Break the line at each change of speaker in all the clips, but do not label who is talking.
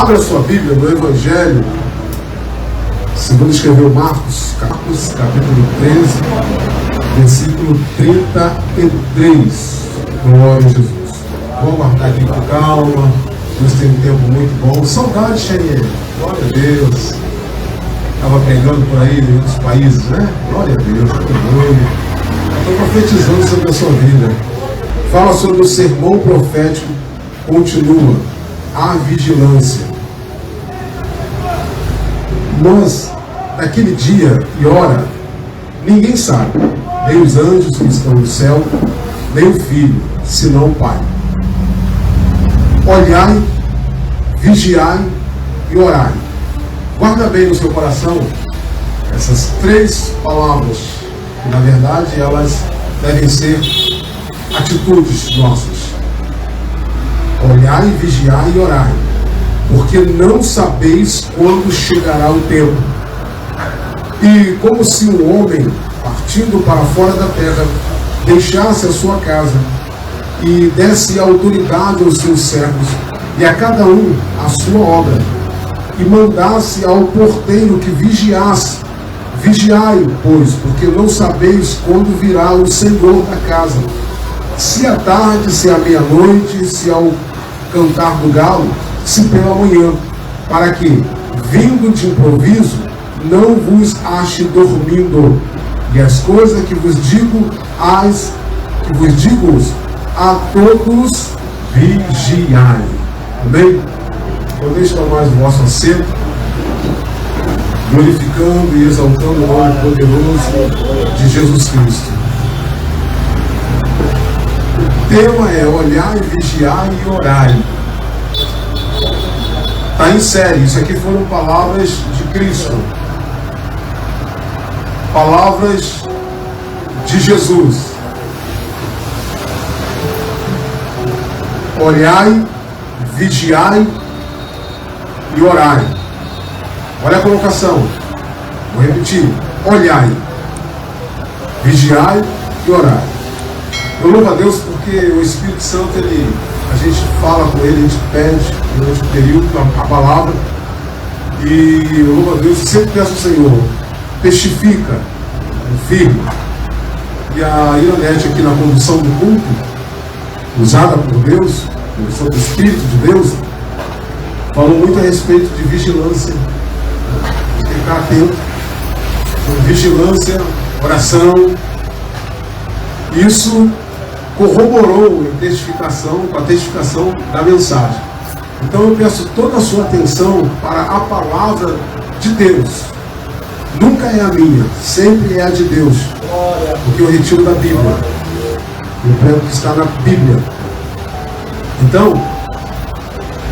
Abra sua Bíblia no Evangelho, segundo escreveu Marcos, capítulo 13, versículo 33. Glória a Jesus. Vamos guardar aqui com calma. Deus tem um tempo muito bom. Saudade, Xenier. Glória a Deus. Estava pregando por aí em outros países, né? Glória a Deus. Estou profetizando sobre a sua vida. Fala sobre o sermão profético. Continua a vigilância. Nós, naquele dia e hora, ninguém sabe, nem os anjos que estão no céu, nem o Filho, senão o Pai. Olhai, vigiai e orai. Guarda bem no seu coração essas três palavras, que na verdade elas devem ser atitudes nossas. Olhai, vigiai e orai, porque não sabeis quando chegará o tempo. E como se um homem, partindo para fora da terra, deixasse a sua casa e desse autoridade aos seus servos, e a cada um a sua obra, e mandasse ao porteiro que vigiasse. Vigiai, pois, porque não sabeis quando virá o Senhor da casa, se à tarde, se à meia-noite, se ao cantar do galo, se pela manhã, para que, vindo de improviso, não vos ache dormindo. E as coisas que vos digo, a todos vigiai. Amém? Podeis tomar o vosso assento, glorificando e exaltando o nome poderoso de Jesus Cristo. O tema é olhar, vigiar e orar. Está em série. Isso aqui foram palavras de Cristo. Palavras de Jesus. Olhai, vigiai e orai. Olha a colocação. Vou repetir. Olhai, vigiai e orai. Eu louvo a Deus porque o Espírito Santo, a gente fala com ele, a gente pede durante o período a palavra. E eu louvo a Deus e sempre peço ao Senhor, testifica, firme. E a Ironete aqui na condução do culto, usada por Deus, condução do Espírito de Deus, falou muito a respeito de vigilância. Tem que ficar atento. Vigilância, oração. Isso corroborou com a testificação da mensagem. Então eu peço toda a sua atenção para a palavra de Deus. Nunca é a minha, sempre é a de Deus. Porque eu retiro da Bíblia. Eu prego que está na Bíblia. Então,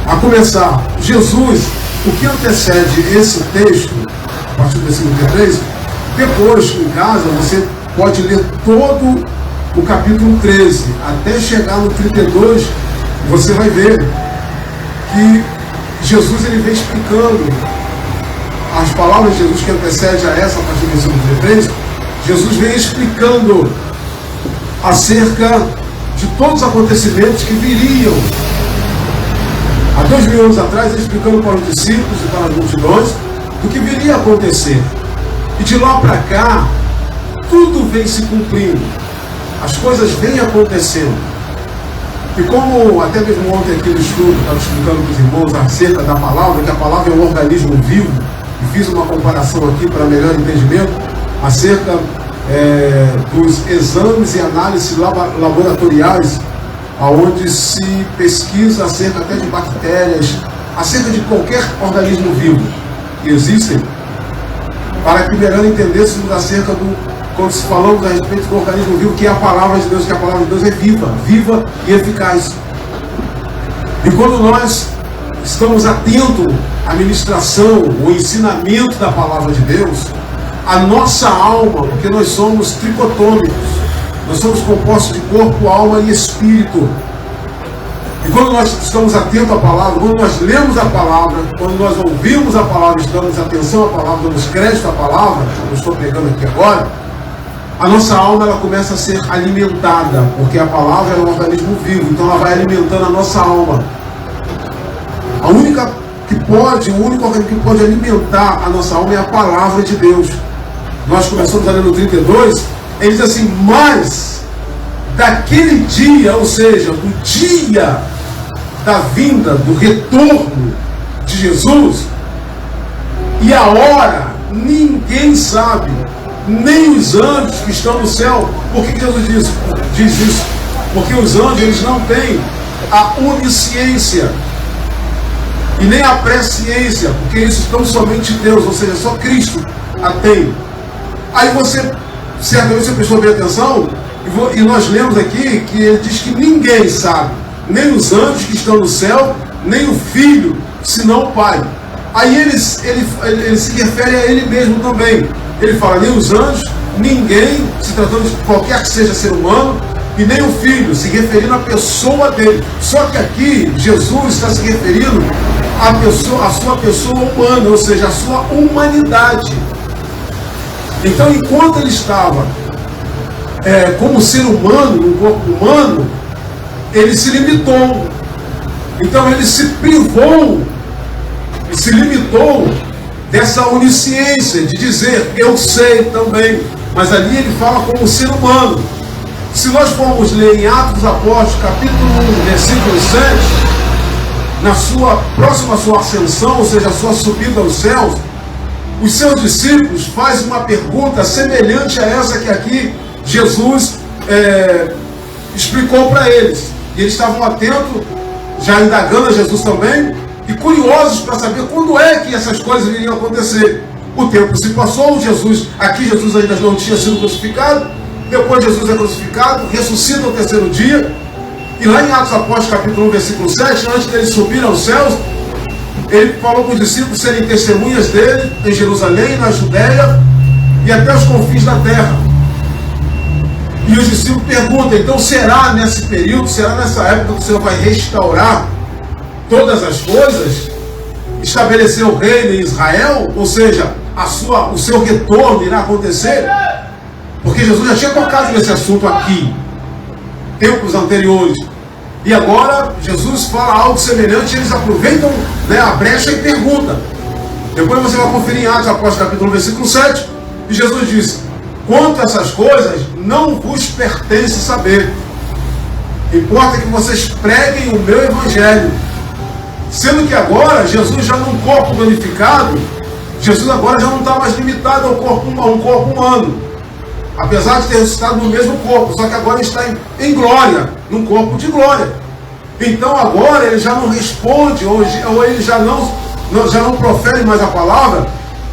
a começar, Jesus, o que antecede esse texto, a partir do versículo 3, depois em casa você pode ler todo o capítulo 13, até chegar no 32, você vai ver que Jesus vem explicando as palavras de Jesus que antecede a essa, a partir do versículo 33, Jesus vem explicando acerca de todos os acontecimentos que viriam. Há 2000 anos atrás, ele explicando para os discípulos e para as multidões do que viria a acontecer. E de lá para cá, tudo vem se cumprindo. As coisas vêm acontecendo. E como até mesmo ontem aqui no estudo, estava explicando para os irmãos acerca da palavra, que a palavra é um organismo vivo, e fiz uma comparação aqui para melhor entendimento, acerca dos exames e análises laboratoriais, onde se pesquisa acerca até de bactérias, acerca de qualquer organismo vivo que existem, para que melhor entendêssemos acerca quando se falamos a respeito do organismo vivo, que é a palavra de Deus, que a palavra de Deus é viva e eficaz. E quando nós estamos atentos à ministração, ao ensinamento da palavra de Deus, a nossa alma, porque nós somos tricotômicos, nós somos compostos de corpo, alma e espírito. E quando nós estamos atentos à palavra, quando nós lemos a palavra, quando nós ouvimos a palavra, damos atenção à palavra, damos crédito à palavra, como eu estou pregando aqui agora, a nossa alma ela começa a ser alimentada, porque a palavra é um organismo vivo, então ela vai alimentando a nossa alma. A única que pode, o único organismo que pode alimentar a nossa alma é a palavra de Deus. Nós começamos ali no 32, ele diz assim, mas daquele dia, ou seja, o dia da vinda, do retorno de Jesus, e a hora, ninguém sabe, nem os anjos que estão no céu. Por que Jesus diz isso? Porque os anjos, eles não têm a onisciência e nem a presciência, porque isso tão somente Deus, ou seja, só Cristo a tem. Aí você, certamente você prestou bem atenção, e nós lemos aqui que ele diz que ninguém sabe, nem os anjos que estão no céu, nem o Filho, senão o Pai. Aí ele se refere a ele mesmo também. Ele fala, nem os anjos, ninguém, se tratando de qualquer que seja ser humano, e nem o Filho, se referindo à pessoa dele. Só que aqui, Jesus está se referindo à sua pessoa humana, ou seja, à sua humanidade. Então, enquanto ele estava como ser humano, no corpo humano, ele se limitou. Então, ele se privou e se limitou dessa onisciência, de dizer, eu sei também. Mas ali ele fala como ser humano. Se nós formos ler em Atos dos Apóstolos, capítulo 1, versículo 7, na sua próxima sua ascensão, ou seja, a sua subida aos céus, os seus discípulos fazem uma pergunta semelhante a essa que aqui Jesus explicou para eles. E eles estavam atentos, já indagando a Jesus também, e curiosos para saber quando é que essas coisas iriam acontecer. O tempo se passou, Jesus ainda não tinha sido crucificado, depois Jesus é crucificado, ressuscita no terceiro dia, e lá em Atos Apóstolos, capítulo 1, versículo 7, antes dele subir aos céus, ele falou para os discípulos serem testemunhas dele em Jerusalém, na Judéia e até os confins da terra. E os discípulos perguntam, então será nesse período, será nessa época que o Senhor vai restaurar todas as coisas, estabelecer o reino em Israel, ou seja, o seu retorno irá acontecer? Porque Jesus já tinha tocado nesse assunto aqui, tempos anteriores. E agora Jesus fala algo semelhante, eles aproveitam a brecha e perguntam. Depois você vai conferir em Atos Apóstolos capítulo 1, versículo 7, e Jesus diz, quanto a essas coisas, não vos pertence saber. Importa que vocês preguem o meu evangelho. Sendo que agora, Jesus já num corpo glorificado, Jesus agora já não está mais limitado a um corpo humano. Apesar de ter ressuscitado no mesmo corpo, só que agora está em glória, num corpo de glória. Então agora ele já não responde, ou ele já não profere mais a palavra,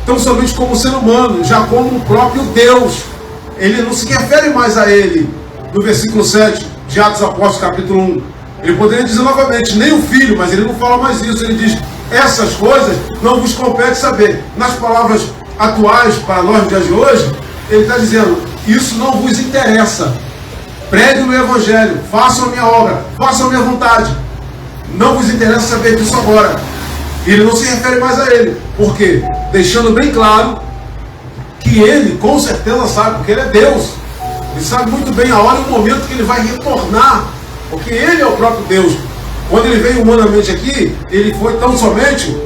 tão somente como ser humano, já como o próprio Deus. Ele não se refere mais a ele, no versículo 7 de Atos Apóstolos, capítulo 1. Ele poderia dizer novamente, nem o Filho, mas ele não fala mais isso. Ele diz, essas coisas não vos compete saber. Nas palavras atuais, para nós nos dias de hoje, ele está dizendo, isso não vos interessa. Pregue o meu evangelho, façam a minha obra, façam a minha vontade. Não vos interessa saber disso agora. E ele não se refere mais a ele. Por quê? Deixando bem claro que ele, com certeza, sabe, porque ele é Deus. Ele sabe muito bem a hora e o momento que ele vai retornar. Porque ele é o próprio Deus. Quando ele veio humanamente aqui, ele foi tão somente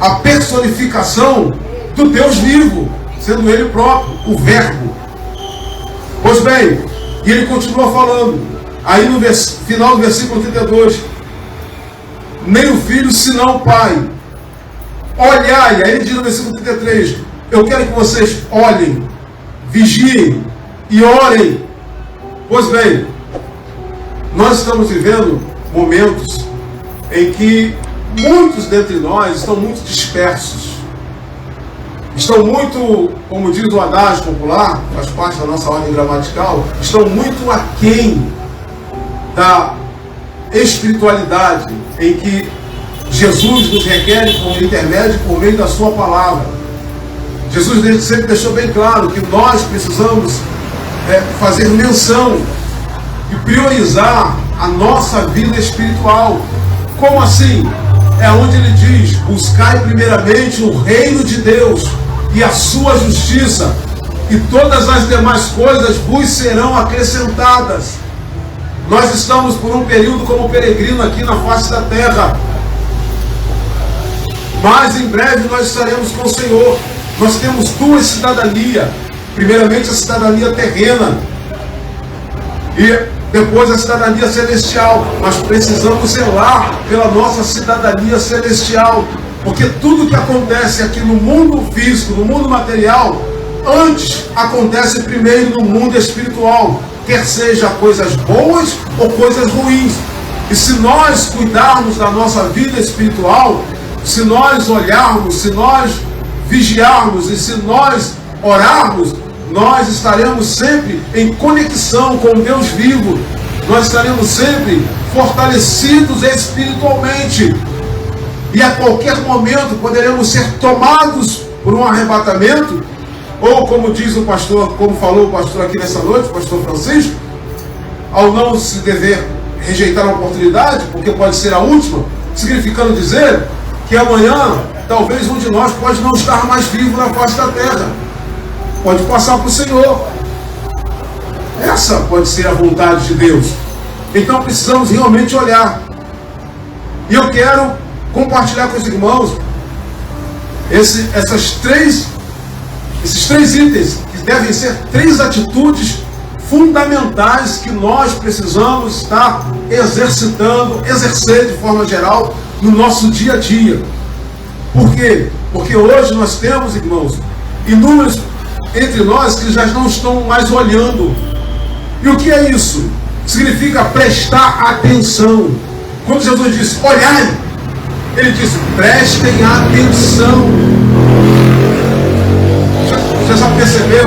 a personificação do Deus vivo, sendo ele próprio, o Verbo. Pois bem, e ele continua falando, aí no final do versículo 32, nem o Filho, senão o Pai. Olhai, aí ele diz no versículo 33, eu quero que vocês olhem, vigiem e orem. Pois bem, nós estamos vivendo momentos em que muitos dentre nós estão muito dispersos. Estão muito, como diz o adágio popular, faz parte da nossa ordem gramatical, estão muito aquém da espiritualidade em que Jesus nos requer por intermédio, por meio da sua palavra. Jesus sempre deixou bem claro que nós precisamos fazer menção e priorizar a nossa vida espiritual. Como assim? É onde ele diz, buscai primeiramente o reino de Deus e a sua justiça, e todas as demais coisas vos serão acrescentadas. Nós estamos por um período como peregrino aqui na face da terra. mas em breve nós estaremos com o Senhor. Nós temos duas cidadanias. Primeiramente a cidadania terrena e depois a cidadania celestial. Nós precisamos zelar pela nossa cidadania celestial, porque tudo que acontece aqui no mundo físico, no mundo material, antes acontece primeiro no mundo espiritual, quer seja coisas boas ou coisas ruins. E se nós cuidarmos da nossa vida espiritual, se nós olharmos, se nós vigiarmos e se nós orarmos, nós estaremos sempre em conexão com Deus vivo. Nós estaremos sempre fortalecidos espiritualmente. E a qualquer momento poderemos ser tomados por um arrebatamento, ou como diz o pastor, como falou o pastor aqui nessa noite, o pastor Francisco, ao não se dever rejeitar a oportunidade, porque pode ser a última, significando dizer que amanhã talvez um de nós pode não estar mais vivo na face da terra, pode passar para o Senhor. Essa pode ser a vontade de Deus. Então precisamos realmente olhar. E eu quero compartilhar com os irmãos esses três itens, que devem ser 3 atitudes fundamentais que nós precisamos estar exercer de forma geral no nosso dia a dia. Por quê? Porque hoje nós temos, irmãos, inúmeros entre nós que já não estão mais olhando. E o que é isso? Significa prestar atenção. Quando Jesus disse, olhai, ele disse, prestem atenção. Você já percebeu?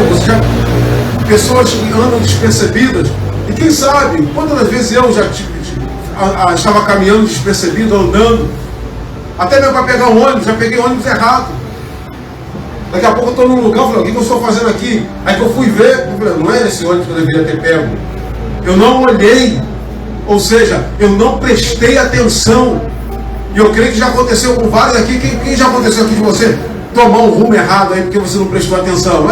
Pessoas que andam despercebidas. E quem sabe, quantas vezes eu já estava caminhando despercebido, andando, até mesmo para pegar um ônibus, já peguei o ônibus errado. Daqui a pouco eu estou num lugar, eu falei, o que eu estou fazendo aqui? Aí que eu fui ver, eu falei, não é esse ônibus que eu deveria ter pego. Eu não olhei, ou seja, eu não prestei atenção. E eu creio que já aconteceu com vários aqui. Quem já aconteceu aqui de você tomar um rumo errado aí porque você não prestou atenção?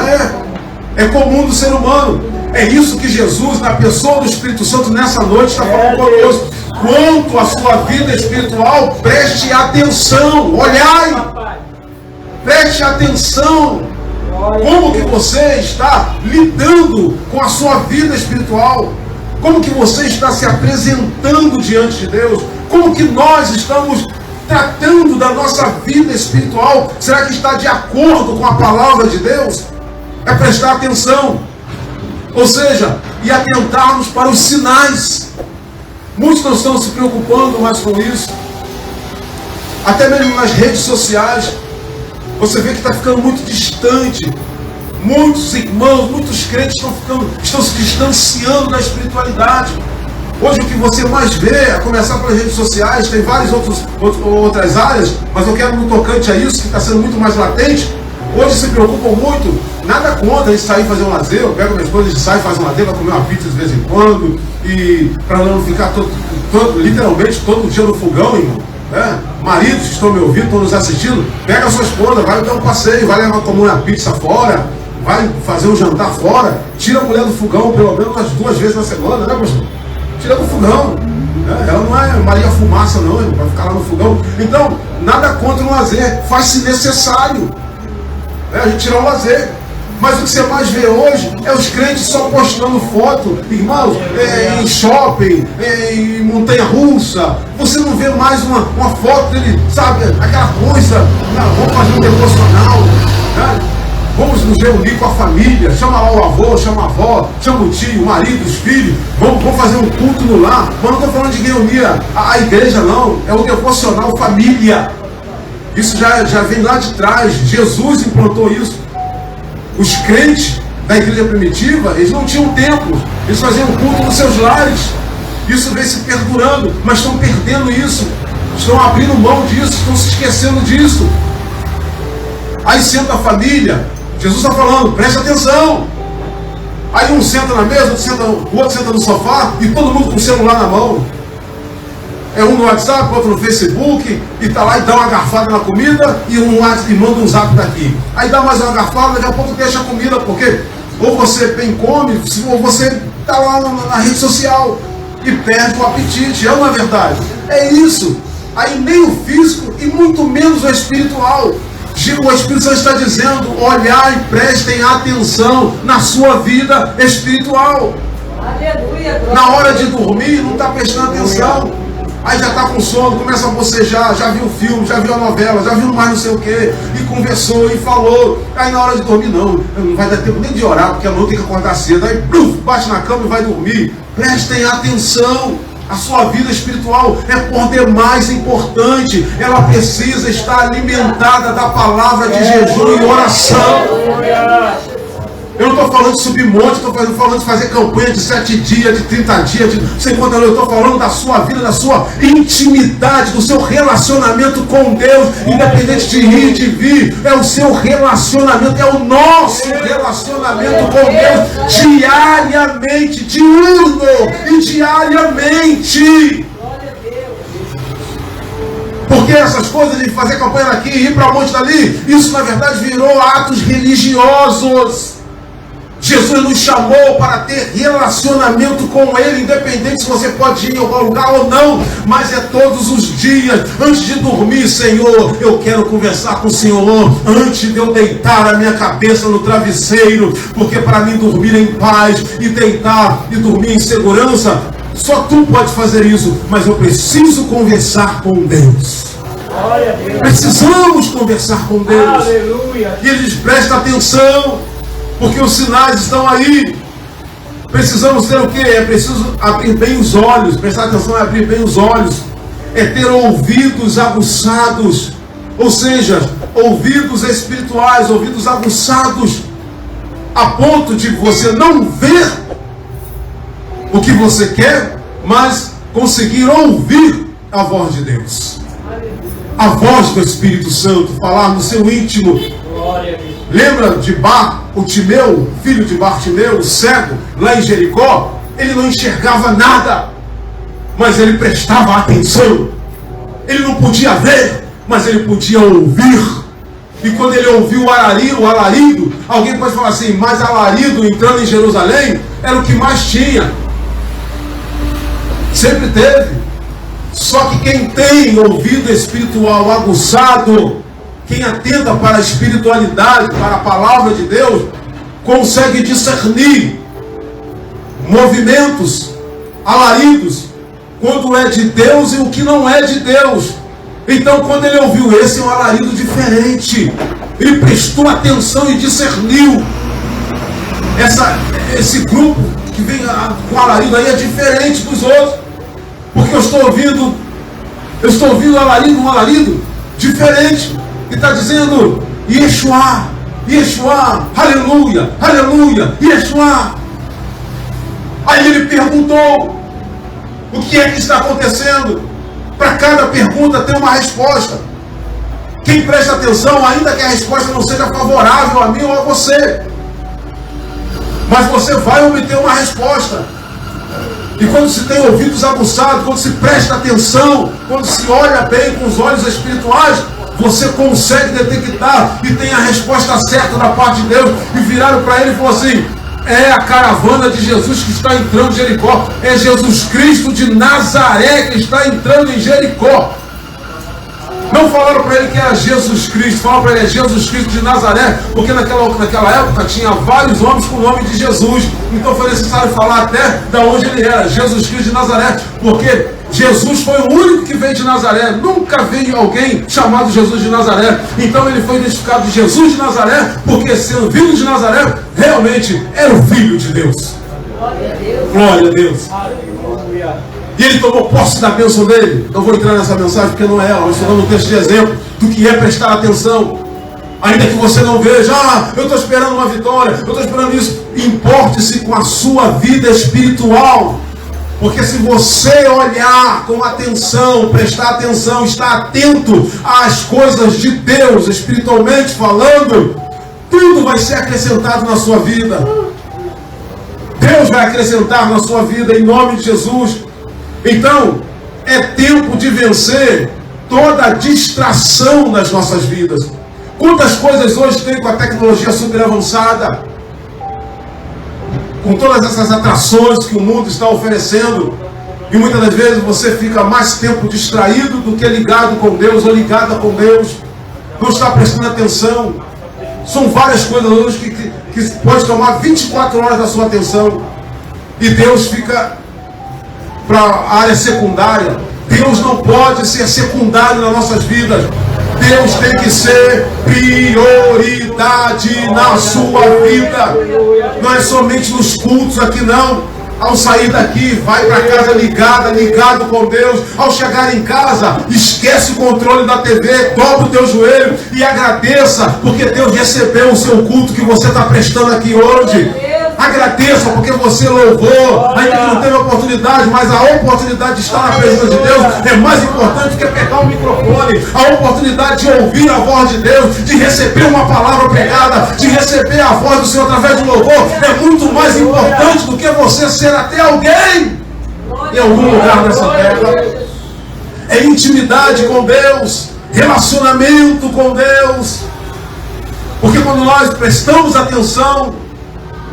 É comum do ser humano. É isso que Jesus, na pessoa do Espírito Santo, nessa noite está falando conosco. Quanto à sua vida espiritual, preste atenção, olhai, preste atenção. Como que você está lidando com a sua vida espiritual? Como que você está se apresentando diante de Deus? Como que nós estamos tratando da nossa vida espiritual? Será que está de acordo com a palavra de Deus? É prestar atenção. Ou seja, e atentarmos para os sinais. Muitos não estão se preocupando mais com isso. Até mesmo nas redes sociais, você vê que está ficando muito distante. Muitos irmãos, muitos crentes estão se distanciando da espiritualidade. Hoje o que você mais vê, a começar pelas redes sociais, tem várias outras áreas, mas eu quero no tocante a isso, que está sendo muito mais latente. Hoje se preocupam muito, nada contra a gente sair fazer um lazer. Eu pego minhas coisas e saio, faço um lazer, vai comer uma pizza de vez em quando, e para não ficar literalmente todo dia no fogão, irmão. Maridos que estão me ouvindo, estão nos assistindo, pega a sua esposa, vai dar um passeio, vai levar comer uma pizza fora, vai fazer um jantar fora, tira a mulher do fogão pelo menos umas 2 vezes na semana, né, pastor? Tira do fogão. Ela não é Maria Fumaça, não, irmão, para ficar lá no fogão. Então, nada contra o lazer, faz-se necessário. A gente tirar o lazer. Mas o que você mais vê hoje é os crentes só postando foto, irmãos, em shopping, em montanha-russa. Você não vê mais uma foto dele, sabe, aquela coisa, vamos fazer um devocional, né? Vamos nos reunir com a família, chama lá o avô, chama a avó, chama o tio, o marido, os filhos, vamos fazer um culto no lar. Mas não estou falando de reunir a igreja, não, é o devocional família. Isso já vem lá de trás, Jesus implantou isso. Os crentes da igreja primitiva, eles não tinham templo, eles faziam culto nos seus lares. Isso vem se perdurando, mas estão perdendo isso, estão abrindo mão disso, estão se esquecendo disso. Aí senta a família, Jesus está falando, preste atenção. Aí um senta na mesa, o outro senta no sofá e todo mundo com o celular na mão. É um no WhatsApp, outro no Facebook, e está lá e dá uma garfada na comida e manda um zap daqui. Aí dá mais uma garfada, daqui a pouco deixa a comida, porque ou você bem come, ou você está lá na rede social e perde o apetite. É uma verdade. É isso. aí nem o físico e muito menos o espiritual. O Espírito Santo está dizendo: olhar e prestem atenção na sua vida espiritual.
Aleluia,
na hora de dormir, não está prestando atenção. Aí já está com sono, começa a bocejar, já viu o filme, já viu a novela, já viu mais não sei o que, e conversou, e falou. Aí na hora de dormir, não vai dar tempo nem de orar, porque amanhã tem que acordar cedo. Aí bate na cama e vai dormir. Prestem atenção. A sua vida espiritual é por demais importante. Ela precisa estar alimentada da palavra de jejum e oração. Eu não estou falando de subir monte, estou falando de fazer campanha de 7 dias, de 30 dias, de 50 anos. Eu estou falando da sua vida, da sua intimidade, do seu relacionamento com Deus, independente de ir, de vir. É o seu relacionamento, é o nosso relacionamento com Deus, diariamente, diurno e diariamente. Porque essas coisas de fazer campanha daqui e ir para o monte dali, isso na verdade virou atos religiosos. Jesus nos chamou para ter relacionamento com Ele, independente se você pode ir ao lugar ou não, mas é todos os dias, antes de dormir. Senhor, eu quero conversar com o Senhor, antes de eu deitar a minha cabeça no travesseiro, porque para mim dormir em paz e deitar e dormir em segurança, só Tu pode fazer isso, mas eu preciso conversar com Deus. Precisamos conversar com Deus. Aleluia. E eles prestam atenção, porque os sinais estão aí. Precisamos ter o quê? É preciso abrir bem os olhos. Prestar atenção é abrir bem os olhos. É ter ouvidos aguçados. Ou seja, ouvidos espirituais, ouvidos aguçados, a ponto de você não ver o que você quer, mas conseguir ouvir a voz de Deus. A voz do Espírito Santo falar no seu íntimo. Glória a Deus. Lembra de o Timeu, filho de Bartimeu, o cego, lá em Jericó? Ele não enxergava nada, mas ele prestava atenção. Ele não podia ver, mas ele podia ouvir. E quando ele ouviu o alarido, alguém pode falar assim, mas alarido entrando em Jerusalém era o que mais tinha. Sempre teve. Só que quem tem ouvido espiritual aguçado, quem atenta para a espiritualidade, para a palavra de Deus, consegue discernir movimentos, alaridos, quando é de Deus e o que não é de Deus. Então, quando ele ouviu esse é um alarido diferente, ele prestou atenção e discerniu. Esse grupo que vem com alarido aí é diferente dos outros, porque eu estou ouvindo um alarido diferente. E está dizendo, Yeshua, Yeshua, aleluia, aleluia, Yeshua. Aí ele perguntou, o que é que está acontecendo? Para cada pergunta tem uma resposta. Quem presta atenção, ainda que a resposta não seja favorável a mim ou a você, mas você vai obter uma resposta. E quando se tem ouvidos aguçados, quando se presta atenção, quando se olha bem com os olhos espirituais, você consegue detectar e tem a resposta certa da parte de Deus. E viraram para ele e falaram assim, é a caravana de Jesus que está entrando em Jericó. É Jesus Cristo de Nazaré que está entrando em Jericó. Não falaram para ele que era Jesus Cristo, falaram para ele, é Jesus Cristo de Nazaré, porque naquela época tinha vários homens com o nome de Jesus. Então foi necessário falar até de onde ele era, Jesus Cristo de Nazaré, porque Jesus foi o único que veio de Nazaré. Nunca veio alguém chamado Jesus de Nazaré. Então ele foi identificado de Jesus de Nazaré, porque sendo vindo de Nazaré, realmente era o Filho de Deus. Glória a Deus. Glória a Deus. Aleluia. E ele tomou posse da bênção dele. Então vou entrar nessa mensagem porque não é ela. Nós estamos no texto de exemplo do que é prestar atenção. Ainda que você não veja, eu estou esperando uma vitória, eu estou esperando isso. Importe-se com a sua vida espiritual. Porque se você olhar com atenção, prestar atenção, estar atento às coisas de Deus, espiritualmente falando, tudo vai ser acrescentado na sua vida. Deus vai acrescentar na sua vida em nome de Jesus. Então, é tempo de vencer toda a distração nas nossas vidas. Quantas coisas hoje tem com a tecnologia super avançada? Com todas essas atrações que o mundo está oferecendo. E muitas das vezes você fica mais tempo distraído do que ligado com Deus ou ligada com Deus. Não está prestando atenção. São várias coisas hoje que pode tomar 24 horas da sua atenção. E Deus fica para a área secundária. Deus não pode ser secundário nas nossas vidas. Deus tem que ser prioridade na sua vida. Não é somente nos cultos aqui não. Ao sair daqui, vai para casa ligado com Deus. Ao chegar em casa, esquece o controle da TV, dobra o teu joelho e agradeça, porque Deus recebeu o seu culto que você está prestando aqui hoje. Agradeça porque você louvou, ainda que não teve oportunidade, mas a oportunidade de estar na presença de Deus é mais importante que pegar o microfone. A oportunidade de ouvir a voz de Deus, de receber uma palavra pregada, de receber a voz do Senhor através do louvor, é muito mais importante do que você ser até alguém em algum lugar nessa terra. É intimidade com Deus, relacionamento com Deus. Porque quando nós prestamos atenção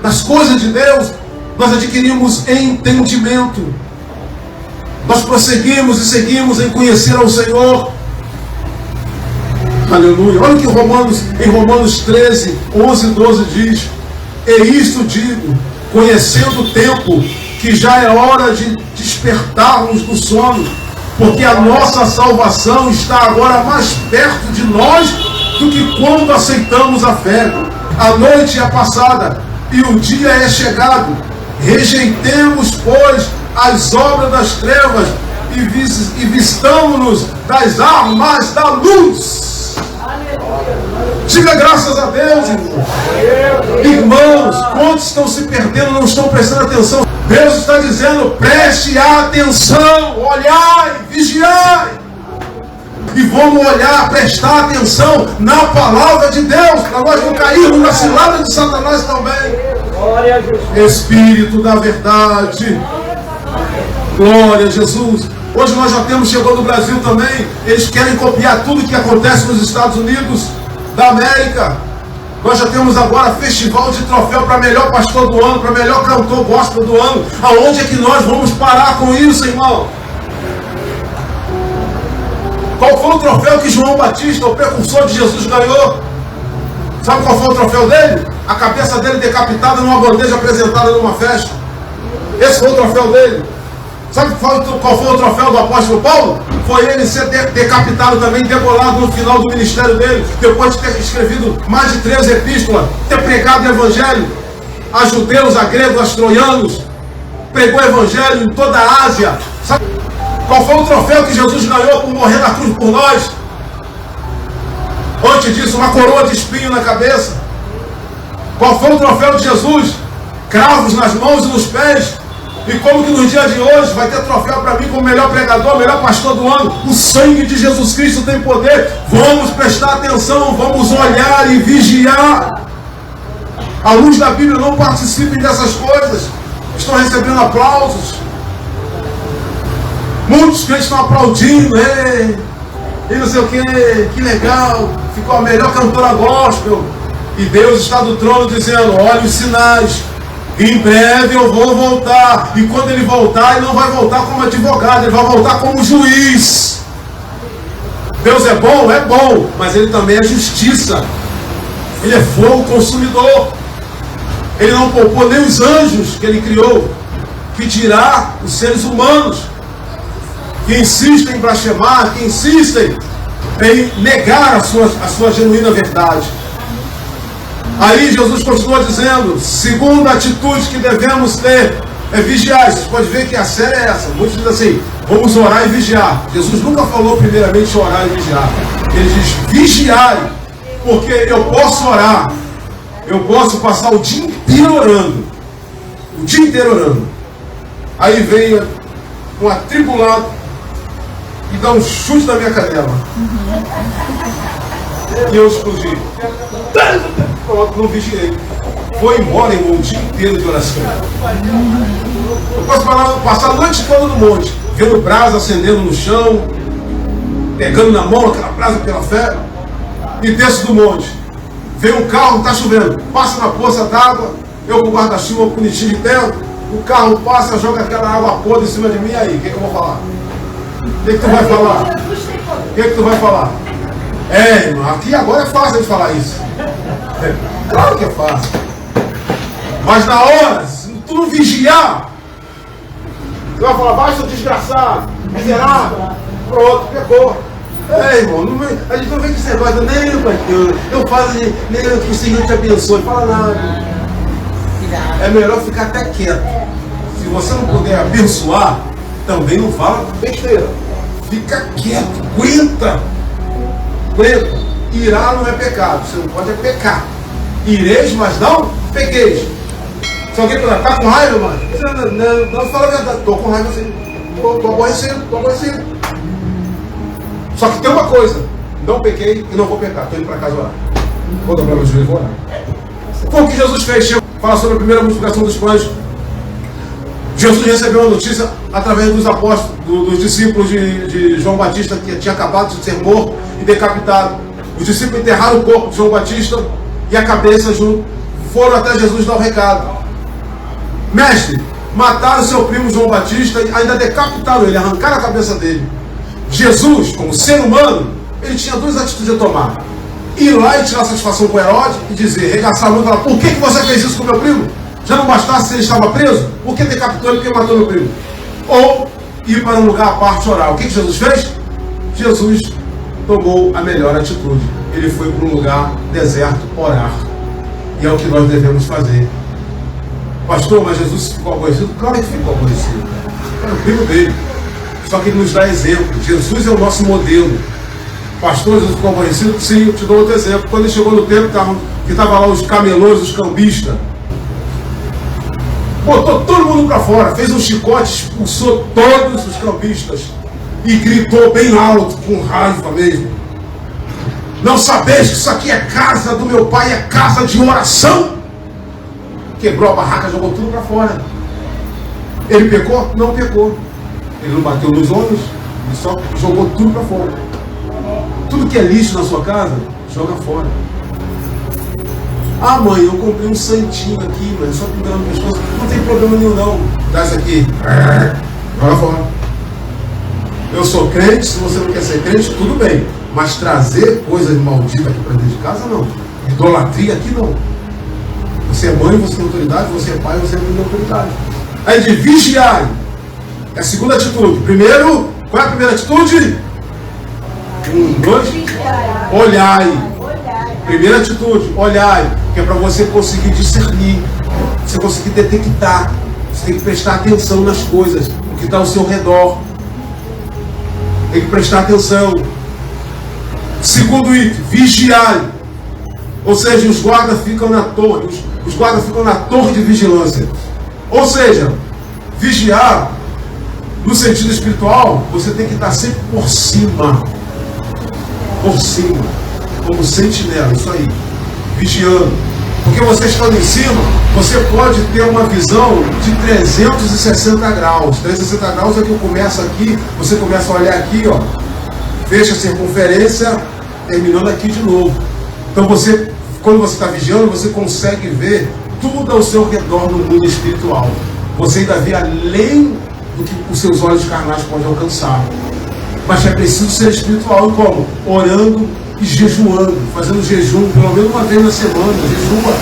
nas coisas de Deus, nós adquirimos entendimento. Nós prosseguimos e seguimos em conhecer ao Senhor. Aleluia. Olha o que em Romanos 13, 11 e 12 diz: e isto digo, conhecendo o tempo, que já é hora de despertarmos do sono, porque a nossa salvação está agora mais perto de nós do que quando aceitamos a fé. A noite é passada e o dia é chegado. Rejeitemos, pois, as obras das trevas e vistamo-nos das armas da luz. Diga graças a Deus, irmão. Irmãos, quantos estão se perdendo, não estão prestando atenção? Deus está dizendo: preste atenção, olhai, vigiai. E vamos olhar, prestar atenção na palavra de Deus, para nós não cairmos na cilada de Satanás também. Espírito da verdade. Glória a Jesus. Hoje nós já temos, chegou no Brasil também, eles querem copiar tudo que acontece nos Estados Unidos da América. Nós já temos agora festival de troféu para melhor pastor do ano, para melhor cantor gospel do ano. Aonde é que nós vamos parar com isso, irmão? Qual foi o troféu que João Batista, o precursor de Jesus, ganhou? Sabe qual foi o troféu dele? A cabeça dele decapitada numa bandeja apresentada numa festa. Esse foi o troféu dele. Sabe qual foi o troféu do apóstolo Paulo? Foi ele ser decapitado também, degolado no final do ministério dele, depois de ter escrevido mais de 13 epístolas, ter pregado o evangelho a judeus, a gregos, a troianos, pregou o evangelho em toda a Ásia. Sabe qual foi o troféu que Jesus ganhou por morrer na cruz por nós? Antes disso, uma coroa de espinho na cabeça. Qual foi o troféu de Jesus? Cravos nas mãos e nos pés. E como que nos dias de hoje vai ter troféu para mim como melhor pregador, melhor pastor do ano? O sangue de Jesus Cristo tem poder. Vamos prestar atenção, vamos olhar e vigiar. A luz da Bíblia, não participem dessas coisas. Estão recebendo aplausos. Muitos crentes estão aplaudindo, e não sei o que legal, ficou a melhor cantora gospel. E Deus está do trono dizendo: olha os sinais, em breve eu vou voltar. E quando ele voltar, ele não vai voltar como advogado, ele vai voltar como juiz. Deus é bom, mas ele também é justiça. Ele é fogo consumidor. Ele não poupou nem os anjos que ele criou, que dirá os seres humanos, que insistem em blasfemar, que insistem em negar a sua genuína verdade. Aí Jesus continua dizendo: segunda atitude que devemos ter é vigiar. Você pode ver que a série é essa. Muitos dizem assim: vamos orar e vigiar. Jesus nunca falou primeiramente orar e vigiar. Ele diz: vigiai, porque eu posso orar, eu posso passar o dia inteiro orando, aí vem um atribulado e dá um chute na minha cadela. E eu explodi. Pronto, não vigiei. Foi embora, irmão, um dia inteiro de oração. Eu posso passar a noite toda no monte, vendo brasa acendendo no chão, pegando na mão aquela brasa pela fé, e desço do monte. Vem um carro, está chovendo, passa na poça d'água, eu com o guarda-chuva bonitinho de terra, o carro passa, joga aquela água podre em cima de mim, aí, o que eu vou falar? O que tu vai falar? O que tu vai falar? Irmão, aqui agora é fácil de falar isso. Claro que é fácil. Mas na hora, se tu não vigiar, você vai falar, vai, seu desgraçado, miserável, pronto, pegou. Irmão, a gente não vem com esse negócio, nem pastor, eu faço, nem que o Senhor te abençoe, fala nada. É melhor ficar até quieto. Se você não puder abençoar, também não fala besteira. Fica quieto, aguenta. Irá não é pecado, você não pode pecar. Ireis, mas não pequeis. Se alguém falar, tá com raiva, mano? Não fala a verdade, tô com raiva sim. Tô aborrecido. Só que tem uma coisa, não pequei e não vou pecar, tô indo para casa orar. Vou dobrar meus joelhos e vou orar. Foi o que Jesus fez. Fala sobre a primeira multiplicação dos pães. Jesus recebeu a notícia através dos apóstolos, dos discípulos de João Batista, que tinha acabado de ser morto e decapitado. Os discípulos enterraram o corpo de João Batista e a cabeça junto. Foram até Jesus dar o recado. Mestre, mataram seu primo João Batista e ainda decapitaram ele, arrancaram a cabeça dele. Jesus, como ser humano, ele tinha duas atitudes a tomar. Ir lá e tirar satisfação com Herodes e dizer, regaçar a mão e falar, por que você fez isso com meu primo? Já não bastasse se ele estava preso? Por que decapitou ele? Por que matou meu primo? Ou ir para um lugar à parte orar. O que Jesus fez? Jesus tomou a melhor atitude. Ele foi para um lugar deserto orar. E é o que nós devemos fazer. Pastor, mas Jesus ficou aborrecido? Claro que ficou aborrecido. Era o primo dele. Só que ele nos dá exemplo. Jesus é o nosso modelo. Pastor, Jesus ficou aborrecido? Sim, eu te dou outro exemplo. Quando ele chegou no templo, que estavam lá os camelôs, os cambistas, botou todo mundo para fora, fez um chicote, expulsou todos os cambistas e gritou bem alto, com raiva mesmo. Não sabeis que isso aqui é casa do meu pai, é casa de oração? Quebrou a barraca, jogou tudo para fora. Ele pecou? Não pecou. Ele não bateu nos homens, ele só jogou tudo para fora. Tudo que é lixo na sua casa, joga fora. Ah, mãe, eu comprei um santinho aqui, mas só pendurando no pescoço. Não tem problema nenhum, não. Traz aqui. Joga fora. Eu sou crente, se você não quer ser crente, tudo bem. Mas trazer coisas malditas aqui para dentro de casa, não. Idolatria aqui, não. Você é mãe, você tem autoridade, você é pai, você não tem autoridade. Aí de vigiar. É a segunda atitude. Primeiro, qual é a primeira atitude? 1, 2, olhai. Primeira atitude, olhai, que é para você conseguir discernir, você conseguir detectar, você tem que prestar atenção nas coisas, o que está ao seu redor, tem que prestar atenção. Segundo item, vigiai, ou seja, os guardas ficam na torre, os guardas ficam na torre de vigilância, ou seja, vigiar, no sentido espiritual, você tem que estar sempre por cima, como sentinela, isso aí, vigiando. Porque você estando em cima, você pode ter uma visão de 360 graus. 360 graus é que eu começo aqui, você começa a olhar aqui, ó, fecha a circunferência, terminando aqui de novo. Então você, quando você está vigiando, você consegue ver tudo ao seu redor no mundo espiritual. Você ainda vê além do que os seus olhos carnais podem alcançar. Mas é preciso ser espiritual. E como? Orando e jejuando, fazendo jejum pelo menos uma vez na semana, jejua.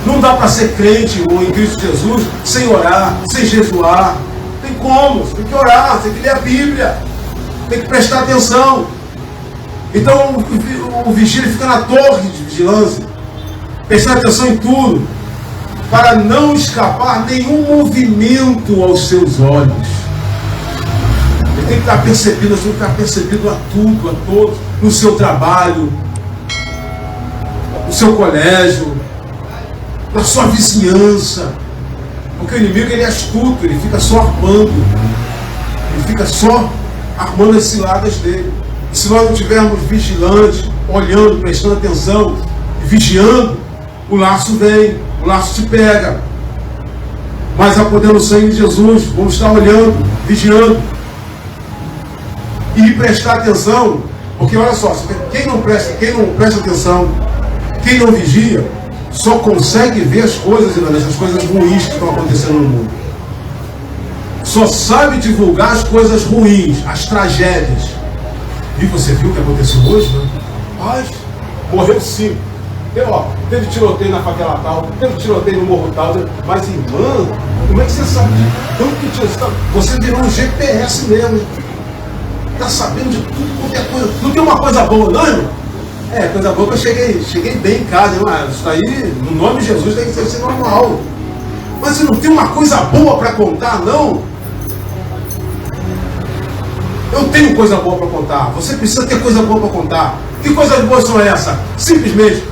Não dá para ser crente ou em Cristo Jesus sem orar, sem jejuar. Tem como, você tem que orar, tem que ler a Bíblia, tem que prestar atenção. Então o vigília fica na torre de vigilância, prestar atenção em tudo, para não escapar nenhum movimento aos seus olhos. Ele tem que estar percebido, você tem que estar percebido a tudo, a todos, no seu trabalho, no seu colégio, na sua vizinhança. Porque o inimigo, ele é astuto, ele fica só armando. Ele fica só armando as ciladas dele. E se nós não estivermos vigilantes, olhando, prestando atenção, vigiando, o laço vem, o laço te pega. Mas a poder no sangue de Jesus, vamos estar olhando, vigiando. E prestar atenção, porque olha só, quem não presta atenção, quem não vigia, só consegue ver as coisas, essas coisas ruins que estão acontecendo no mundo. Só sabe divulgar as coisas ruins, as tragédias. E você viu o que aconteceu hoje, né? Mas morreu 5. Teve tiroteio na favela tal, teve tiroteio no morro tal. Mas, irmã, como é que você sabe de tanto tiroteio? Você virou um GPS mesmo. Está sabendo de tudo, qualquer coisa. Não tem uma coisa boa, não, irmão? Coisa boa que eu cheguei bem em casa. Isso aí, no nome de Jesus, tem que ser normal. Mas você não tem uma coisa boa para contar, não? Eu tenho coisa boa para contar. Você precisa ter coisa boa para contar. Que coisas boas são essas? Simplesmente,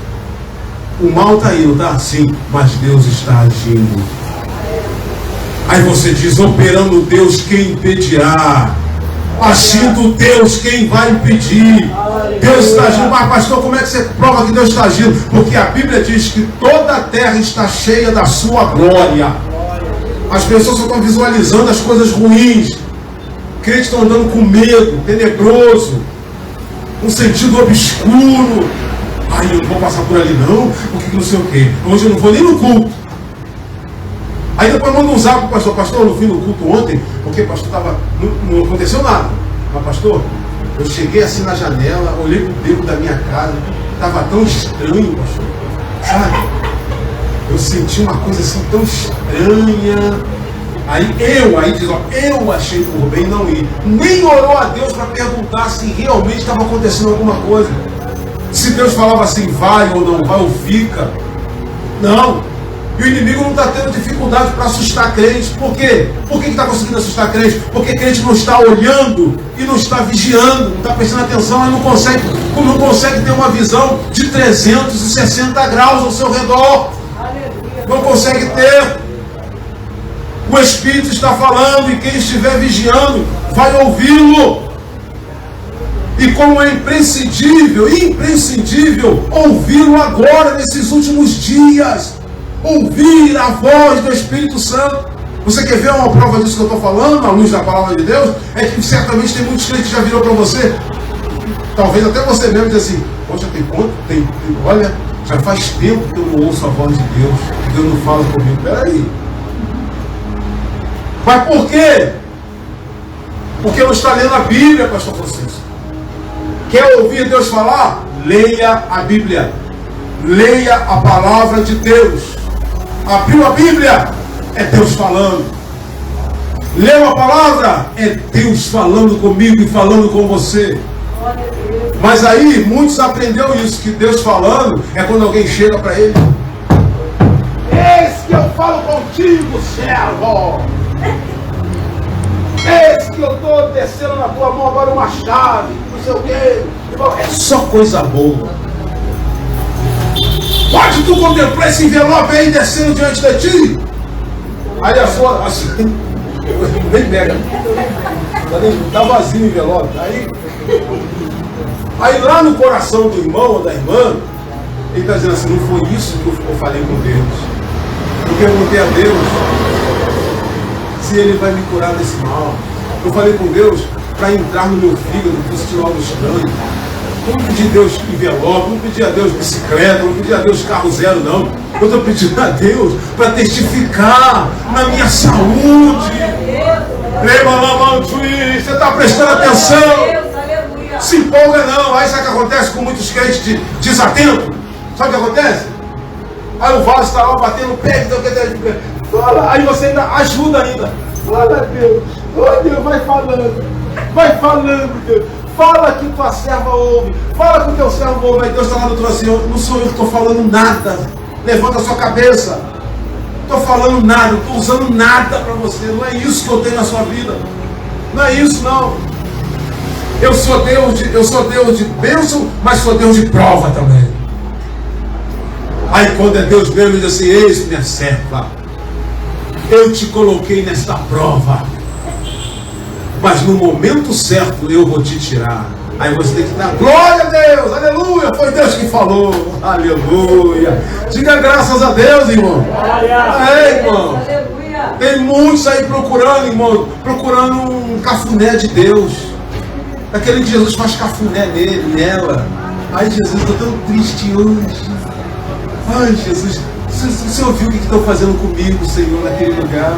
o mal está indo, tá? Sim, mas Deus está agindo. Aí você diz, operando Deus, quem impedirá? Agindo Deus, quem vai impedir? Deus está agindo. Mas pastor, como é que você prova que Deus está agindo? Porque a Bíblia diz que toda a terra está cheia da sua glória. As pessoas só estão visualizando as coisas ruins. Crentes estão andando com medo, tenebroso, um sentido obscuro. Ai, eu não vou passar por ali não, porque não sei o quê. Hoje eu não vou nem no culto. Aí depois manda um zap para o pastor, eu não fui no culto ontem, porque o pastor estava. Não aconteceu nada. Mas pastor, eu cheguei assim na janela, olhei para o beco da minha casa, estava tão estranho, pastor. Sabe? Eu senti uma coisa assim tão estranha. Aí diz, eu achei por bem não ir. Nem orou a Deus para perguntar se realmente estava acontecendo alguma coisa. Se Deus falava assim, vai ou não vai ou fica. Não. E o inimigo não está tendo dificuldade para assustar crente. Por quê? Por que está conseguindo assustar crente? Porque crente não está olhando e não está vigiando, não está prestando atenção e não consegue ter uma visão de 360 graus ao seu redor. Não consegue ter. O Espírito está falando e quem estiver vigiando vai ouvi-lo. E como é imprescindível ouvi-lo agora, nesses últimos dias. Ouvir a voz do Espírito Santo. Você quer ver uma prova disso que eu estou falando, à luz da palavra de Deus? É que certamente tem muitos crentes que já viram para você. Talvez até você mesmo diz assim, poxa, tem quanto tempo? Olha, já faz tempo que eu não ouço a voz de Deus, que Deus não fala comigo. Peraí. Mas por quê? Porque não está lendo a Bíblia, pastor Francisco. Quer ouvir Deus falar? Leia a Bíblia. Leia a palavra de Deus. Abriu a Bíblia? É Deus falando. Leu a palavra? É Deus falando comigo e falando com você. Mas aí, muitos aprenderam isso, que Deus falando é quando alguém chega para ele. Eis que eu falo contigo, servo. Eis que eu estou descendo na tua mão agora uma chave, não sei o quê. É só coisa boa. Pode tu contemplar esse envelope aí descendo diante de ti? Aí a sua, assim, nem pega. Está vazio o envelope. Aí lá no coração do irmão ou da irmã, ele está dizendo assim, não foi isso que eu falei com Deus. Eu perguntei a Deus se Ele vai me curar desse mal. Eu falei com Deus para entrar no meu fígado, posicionar algo estranho. Não pedi a Deus envelope, não pedi a Deus bicicleta, não pedi a Deus carro zero, não. Eu estou pedindo a Deus para testificar na minha saúde. Você está prestando atenção? Se empolga não. Aí sabe o que acontece com muitos crentes desatentos? Sabe o que acontece? Aí o vaso está lá batendo o pé, aí você ainda ajuda ainda. Glória a Deus. Oh Deus, vai falando, Deus. Fala que tua serva ouve. Fala que o teu servo ouve. Aí Deus está lá no trono assim, não sou eu que estou falando nada. Levanta a sua cabeça. Não estou falando nada, não estou usando nada para você. Não é isso que eu tenho na sua vida. Não é isso não. Eu sou Deus de bênção, mas sou Deus de prova também. Aí quando é Deus mesmo, ele diz assim, eis minha serva. Eu te coloquei nesta prova. Mas no momento certo eu vou te tirar. Aí você tem que dar glória a Deus, aleluia, foi Deus que falou, aleluia. Diga graças a Deus, irmão. É, irmão. Tem muitos aí procurando, irmão, procurando um cafuné de Deus. Aquele que Jesus faz cafuné nele, nela. Ai Jesus, estou tão triste hoje. Ai, Jesus, você ouviu o que estão fazendo comigo, Senhor, naquele lugar?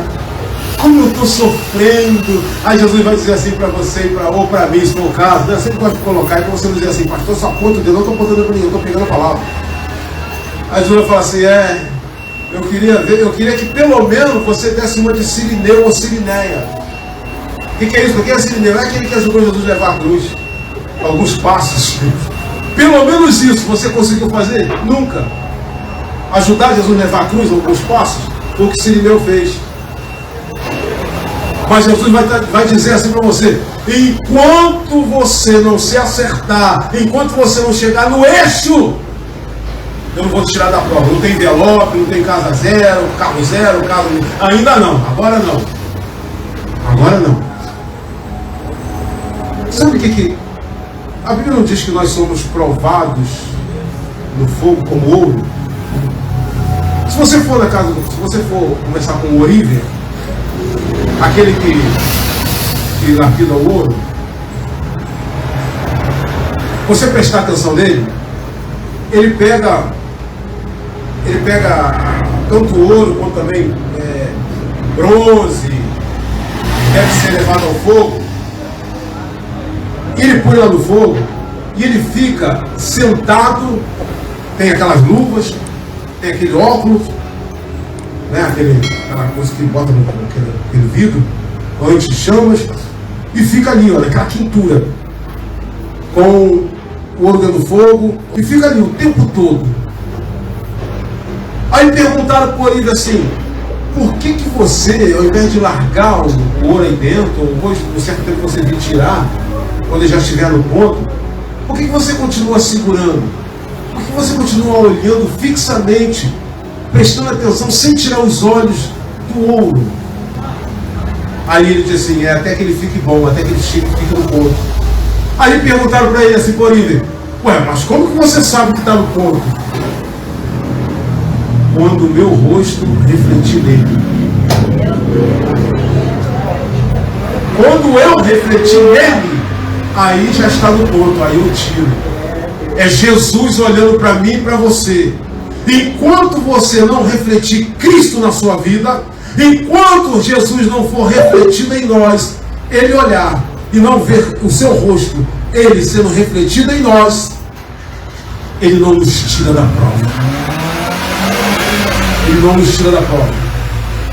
Como eu estou sofrendo. Aí Jesus vai dizer assim para você, ou para mim, se for o caso, né? Eu sempre gosto de colocar, então você não dizer assim, pastor, só aponta o dedo, não estou apontando para ninguém, eu estou pegando a palavra. Aí Jesus vai falar assim, eu queria que pelo menos você desse uma de Cirineu ou Cirineia. O que é isso? O que é Cirineu? É aquele que ajudou Jesus a levar a cruz. Alguns passos. Pelo menos isso você conseguiu fazer? Nunca. Ajudar Jesus a levar a cruz, alguns passos, foi o que Cirineu fez. Mas Jesus vai dizer assim para você, enquanto você não se acertar, enquanto você não chegar no eixo, eu não vou te tirar da prova. Não tem envelope, não tem casa zero, carro, ainda não, agora não. Agora não. Sabe o que a Bíblia não diz que nós somos provados no fogo como ouro? Se você for começar com o Oriver, aquele que lapida o ouro, você prestar atenção nele, ele pega tanto ouro quanto também bronze, deve ser levado ao fogo, ele põe lá no fogo e ele fica sentado, tem aquelas luvas, tem aquele óculos, né, aquela coisa que bota naquele vidro, anti-chamas, e fica ali, olha, aquela quintura, com o ouro dentro do fogo, e fica ali o tempo todo. Aí perguntaram por ele assim, por que você, ao invés de largar o ouro aí dentro, ou hoje, por certo tempo você vir tirar, quando ele já estiver no ponto, por que você continua segurando? Por que você continua olhando fixamente, prestando atenção, sem tirar os olhos do ouro? Aí ele diz assim, até que ele fique bom, até que ele fique no ponto. Aí perguntaram para ele assim, por ele, mas como que você sabe que está no ponto? Quando o meu rosto refletir nele. Quando eu refletir nele, aí já está no ponto, aí eu tiro. É Jesus olhando para mim e para você. Enquanto você não refletir Cristo na sua vida, enquanto Jesus não for refletido em nós, ele olhar e não ver o seu rosto, ele sendo refletido em nós, ele não nos tira da prova. Ele não nos tira da prova.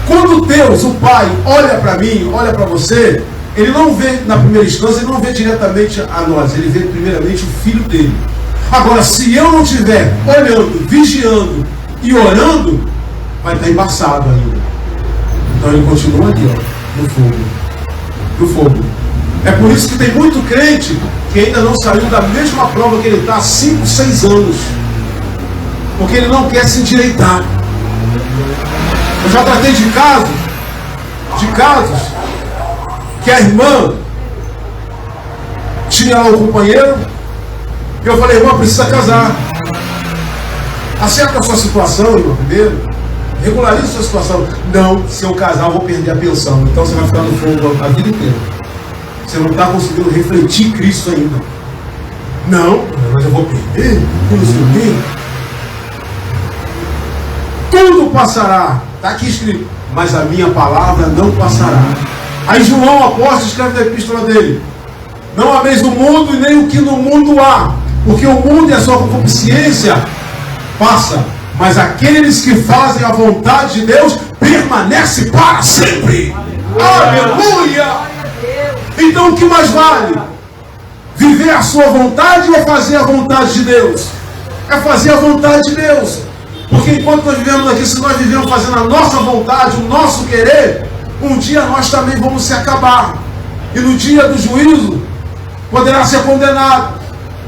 Quando Deus, o Pai, olha para mim, olha para você, ele não vê na primeira instância, ele não vê diretamente a nós, ele vê primeiramente o Filho dele. Agora, se eu não estiver olhando, vigiando e orando, vai estar embaçado ainda. Então ele continua aqui, no fogo. No fogo. É por isso que tem muito crente que ainda não saiu da mesma prova que ele está há 5, 6 anos. Porque ele não quer se endireitar. Eu já tratei de casos que a irmã tinha lá um companheiro, e eu falei, irmã, precisa casar. Acerta a sua situação, irmão, primeiro. Regularize a sua situação. Não, se eu casar, eu vou perder a pensão. Então você vai ficar no fogo a vida inteira. Você não está conseguindo refletir Cristo ainda. Não, mas eu vou perder. Não sei o quê. Tudo passará. Está aqui escrito. Mas a minha palavra não passará. Aí João, apóstolo, escreve na epístola dele. Não ameis o mundo e nem o que no mundo há. Porque o mundo e a sua concupiscência passa. Mas aqueles que fazem a vontade de Deus permanecem para sempre. Aleluia! Então o que mais vale? Viver a sua vontade ou fazer a vontade de Deus? É fazer a vontade de Deus. Porque enquanto nós vivemos aqui, se nós vivemos fazendo a nossa vontade, o nosso querer, um dia nós também vamos se acabar. E no dia do juízo, poderá ser condenado.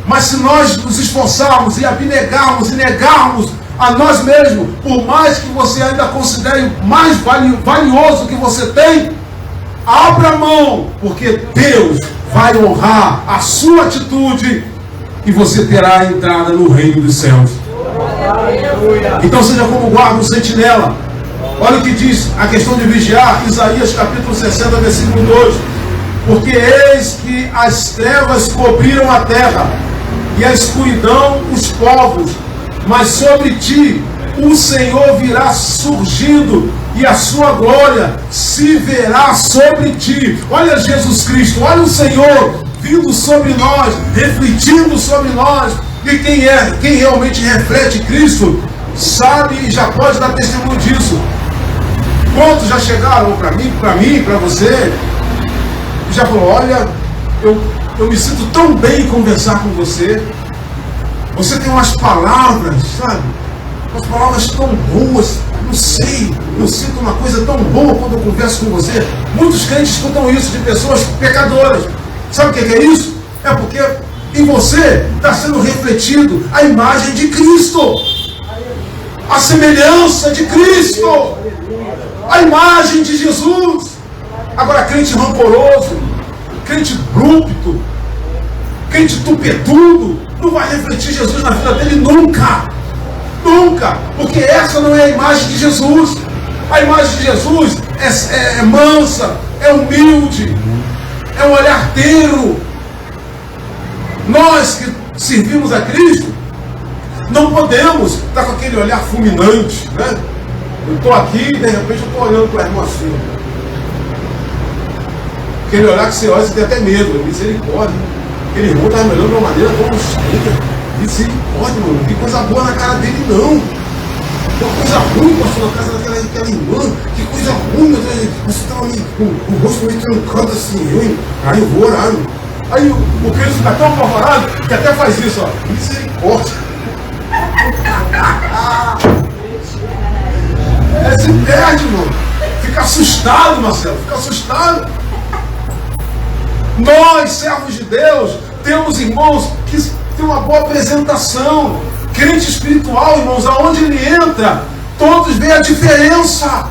Mas se nós nos esforçarmos e abnegarmos e negarmos a nós mesmos, por mais que você ainda considere o mais valioso que você tem, abra mão, porque Deus vai honrar a sua atitude e você terá a entrada no reino dos céus. Então seja como guarda o sentinela. Olha o que diz a questão de vigiar, Isaías capítulo 60, versículo 2. Porque eis que as trevas cobriram a terra, e a escuridão os povos, mas sobre ti o Senhor virá surgindo e a sua glória se verá sobre ti. Olha Jesus Cristo, olha o Senhor vindo sobre nós, refletindo sobre nós. E quem realmente reflete Cristo sabe e já pode dar testemunho disso. Quantos já chegaram para mim, para você, e já falou: olha, eu me sinto tão bem em conversar com você. Você tem umas palavras, sabe? Umas palavras tão boas. Não sei, eu sinto uma coisa tão boa quando eu converso com você. Muitos crentes escutam isso de pessoas pecadoras. Sabe o que é isso? É porque em você está sendo refletido a imagem de Cristo, a semelhança de Cristo, a imagem de Jesus. Agora, crente rancoroso, crente brúpido, crente tupetudo, não vai refletir Jesus na vida dele nunca. Nunca, porque essa não é a imagem de Jesus. A imagem de Jesus é mansa, é humilde, é um olhar terno. Nós que servimos a Cristo não podemos estar com aquele olhar fulminante, né? Eu estou aqui e de repente eu estou olhando para o irmão assim. Aquele olhar que você olha, você tem até medo. Misericórdia. Aquele irmão está me olhando de uma maneira tão estranha. Misericórdia, mano. Não tem coisa boa na cara dele, não. Uma coisa ruim, pastor, na casa daquela irmã. Que coisa ruim, você estava ali com o rosto meio trancado assim. Aí eu vou orar. Aí o Cristo fica tão apavorado que até faz isso, ó. Misericórdia. Se perde, mano. Fica assustado, Marcelo. Fica assustado. Nós, servos de Deus, temos irmãos que têm uma boa apresentação. Crente espiritual, irmãos, aonde ele entra, todos veem a diferença.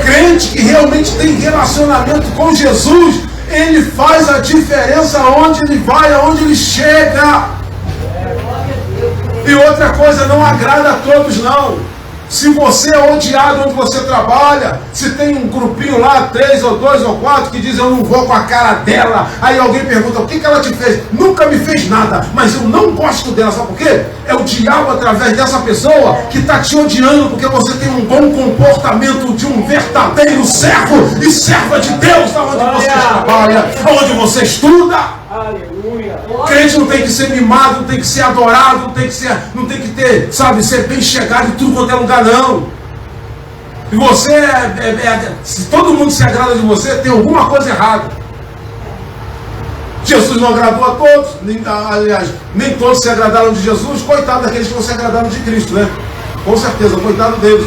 Crente que realmente tem relacionamento com Jesus, ele faz a diferença aonde ele vai, aonde ele chega. E outra coisa, não agrada a todos, não. Se você é odiado onde você trabalha, se tem um grupinho lá, 3 ou 2 ou 4, que diz: eu não vou com a cara dela. Aí alguém pergunta: o que ela te fez? Nunca me fez nada, mas eu não gosto dela. Sabe por quê? É o diabo através dessa pessoa que está te odiando, porque você tem um bom comportamento de um verdadeiro servo e serva de Deus, onde você trabalha, onde você estuda.
Aleluia.
Crente não tem que ser mimado, não tem que ser adorado, não tem que ter, sabe, ser bem chegado em tudo quanto é lugar, não. E você, se todo mundo se agrada de você, tem alguma coisa errada. Jesus não agradou a todos, aliás, nem todos se agradaram de Jesus. Coitado daqueles que não se agradaram de Cristo, né? Com certeza, coitado deles.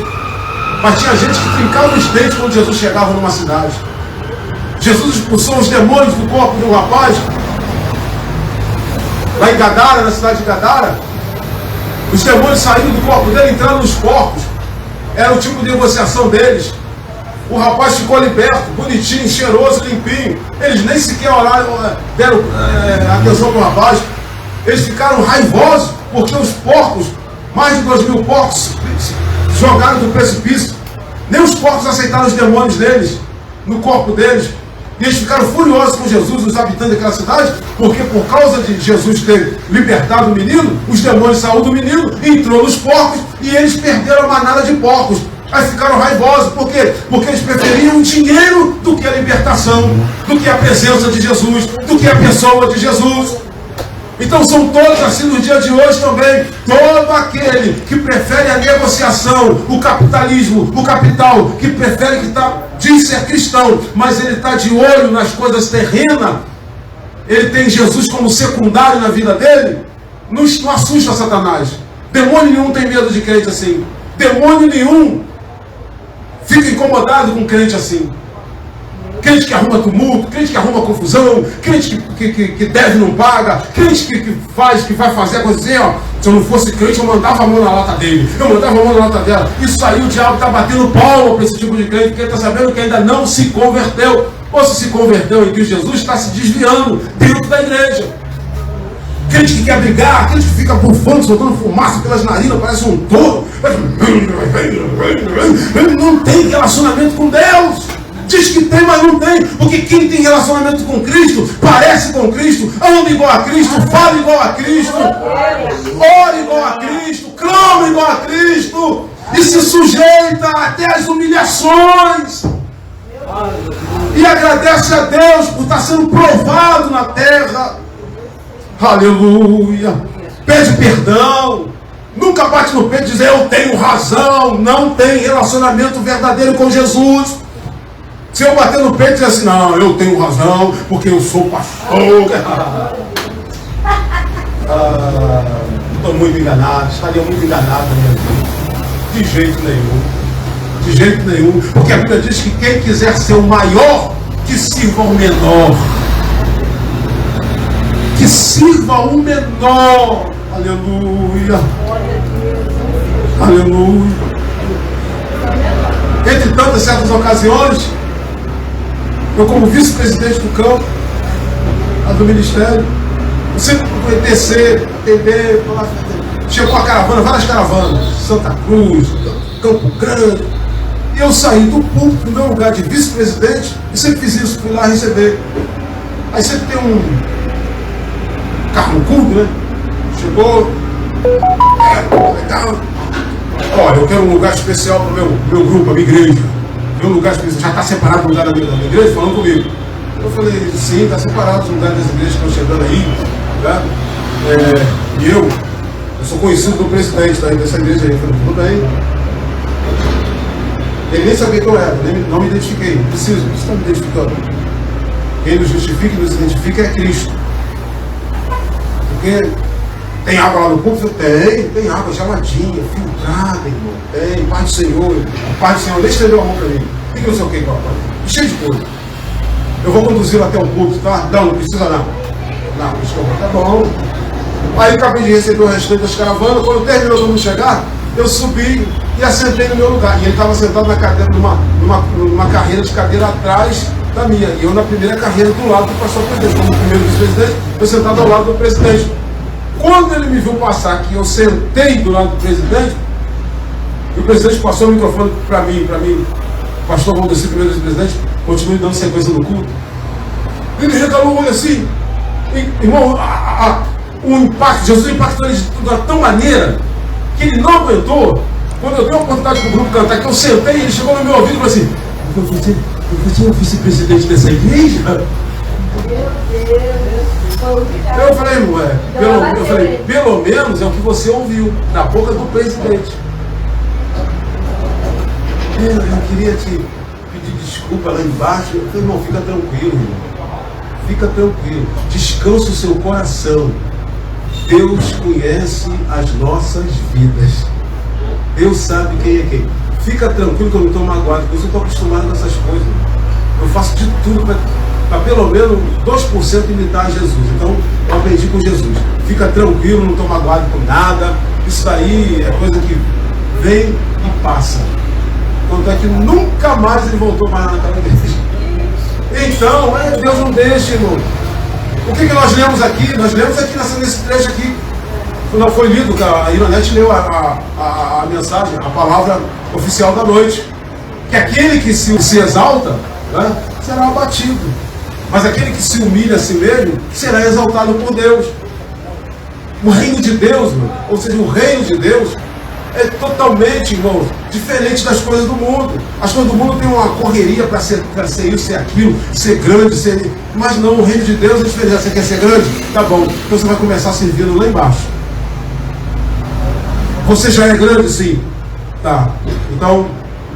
Mas tinha gente que trincava os dentes quando Jesus chegava numa cidade. Jesus expulsou os demônios do corpo de um rapaz lá em Gadara, na cidade de Gadara. Os demônios saíram do corpo dele, entraram nos corpos. Era o tipo de negociação deles. O rapaz ficou liberto, bonitinho, cheiroso, limpinho. Eles nem sequer deram atenção para o rapaz. Eles ficaram raivosos, porque os porcos, mais de 2.000 porcos, jogaram do precipício. Nem os porcos aceitaram os demônios deles, no corpo deles. E eles ficaram furiosos com Jesus, os habitantes daquela cidade, porque por causa de Jesus ter libertado o menino, os demônios saíram do menino, entrou nos porcos e eles perderam a manada de porcos. Aí ficaram raivosos. Por quê? Porque eles preferiam o dinheiro do que a libertação, do que a presença de Jesus, do que a pessoa de Jesus. Então são todos assim no dia de hoje também. Todo aquele que prefere a negociação, o capitalismo, o capital, que prefere diz ser cristão, mas ele está de olho nas coisas terrenas, ele tem Jesus como secundário na vida dele, não assusta Satanás. Demônio nenhum tem medo de crente assim. Demônio nenhum fica incomodado com crente assim. Crente que arruma tumulto, crente que arruma confusão, crente que deve e não paga, crente que vai fazer a coisa assim, ó. Se eu não fosse crente, eu mandava a mão na lata dele, eu mandava a mão na lata dela. Isso aí o diabo está batendo palma para esse tipo de crente, porque ele está sabendo que ainda não se converteu. Ou se converteu em Cristo Jesus, está se desviando dentro da igreja. Crente que quer brigar, crente que fica bufando, soltando fumaça pelas narinas, parece um touro. Não tem relacionamento com Deus. Diz que tem, mas não tem. Porque quem tem relacionamento com Cristo, parece com Cristo, anda igual a Cristo, fala igual a Cristo, ora igual a Cristo, clama igual a Cristo e se sujeita até as humilhações. E agradece a Deus por estar sendo provado na terra. Aleluia. Pede perdão. Nunca bate no peito e diz: eu tenho razão. Não tem relacionamento verdadeiro com Jesus. Se eu bater no peito e dizer assim: não, eu tenho razão porque eu sou pastor. Estou muito enganado. Estaria muito enganado na minha vida. De jeito nenhum. De jeito nenhum, porque a Bíblia diz que quem quiser ser o maior, que sirva o menor. Que sirva o menor. Aleluia. Aleluia. Entre tantas certas ocasiões, eu como vice-presidente do campo, do ministério, eu sempre fui descer, atender, chegou a caravana, várias caravanas, Santa Cruz, Campo Grande. E eu saí do púlpito, do meu lugar de vice-presidente, e sempre fiz isso, fui lá receber. Aí sempre tem um carro no culto, né? Chegou, legal. Olha, eu quero um lugar especial para o meu grupo, a minha igreja. Tem um lugar especial, já está separado o lugar da minha igreja, falando comigo. Eu falei: sim, está separado os lugares das igrejas que estão chegando aí. Tá? E eu sou conhecido do presidente dessa igreja aí. Eu falei: tudo bem. Ele nem sabia quem eu era, não me identifiquei. Não preciso, você está me identificando. Quem nos justifica e nos identifica é Cristo. Porque tem água lá no púlpito? Tem água geladinha, filtrada, irmão. Tem, Pai do Senhor. A Pai do Senhor nem estendeu a mão para mim. O que não sei o que, papai? Cheio de coisa. Eu vou conduzi-lo até o púlpito, tá? Não precisa não. Não, tá bom. Aí acabei de receber o restante das caravanas. Quando terminou todo mundo chegar, eu subi e assentei no meu lugar. E ele estava sentado na cadeira, numa carreira de cadeira atrás da minha. E eu na primeira carreira do lado do pastor presidente. Como primeiro vice-presidente, eu sentado ao lado do presidente. Quando ele me viu passar aqui, eu sentei do lado do presidente, e o presidente passou o microfone para mim, pastor Valdeci, primeiro vice-presidente, continue dando sequência no culto. Ele regalou o olho assim. Irmão, o impacto, Jesus impactou ele de tal maneira que ele não aguentou. Quando eu dei a oportunidade para o grupo cantar, que eu sentei, ele chegou no meu ouvido e falou assim: você é o vice-presidente dessa igreja? Eu falei, pelo menos é o que você ouviu da boca do presidente. Eu queria te pedir desculpa lá embaixo. Eu falei: irmão, fica tranquilo, irmão. Fica tranquilo. Descansa o seu coração. Deus conhece as nossas vidas. Deus sabe quem é quem. Fica tranquilo que eu não estou magoado, porque eu estou acostumado com essas coisas. Eu faço de tudo para pelo menos 2% imitar Jesus. Então, eu aprendi com Jesus. Fica tranquilo, não estou magoado com nada. Isso daí é coisa que vem e passa. Tanto é que nunca mais ele voltou mais naquela igreja. Então, Deus não deixa, irmão. O que nós lemos aqui? Nós lemos aqui nesse trecho aqui. Não foi lido, a Ironete leu a mensagem, a palavra oficial da noite. Que aquele que se exalta, né, será abatido. Mas aquele que se humilha a si mesmo será exaltado por Deus. O reino de Deus, ou seja, o reino de Deus é totalmente, irmãos, diferente das coisas do mundo. As coisas do mundo têm uma correria para ser isso, ser aquilo, ser grande, ser... Mas não, o reino de Deus é diferente. Você quer ser grande? Tá bom. Então você vai começar servindo lá embaixo. Você já é grande, sim. Tá. Então,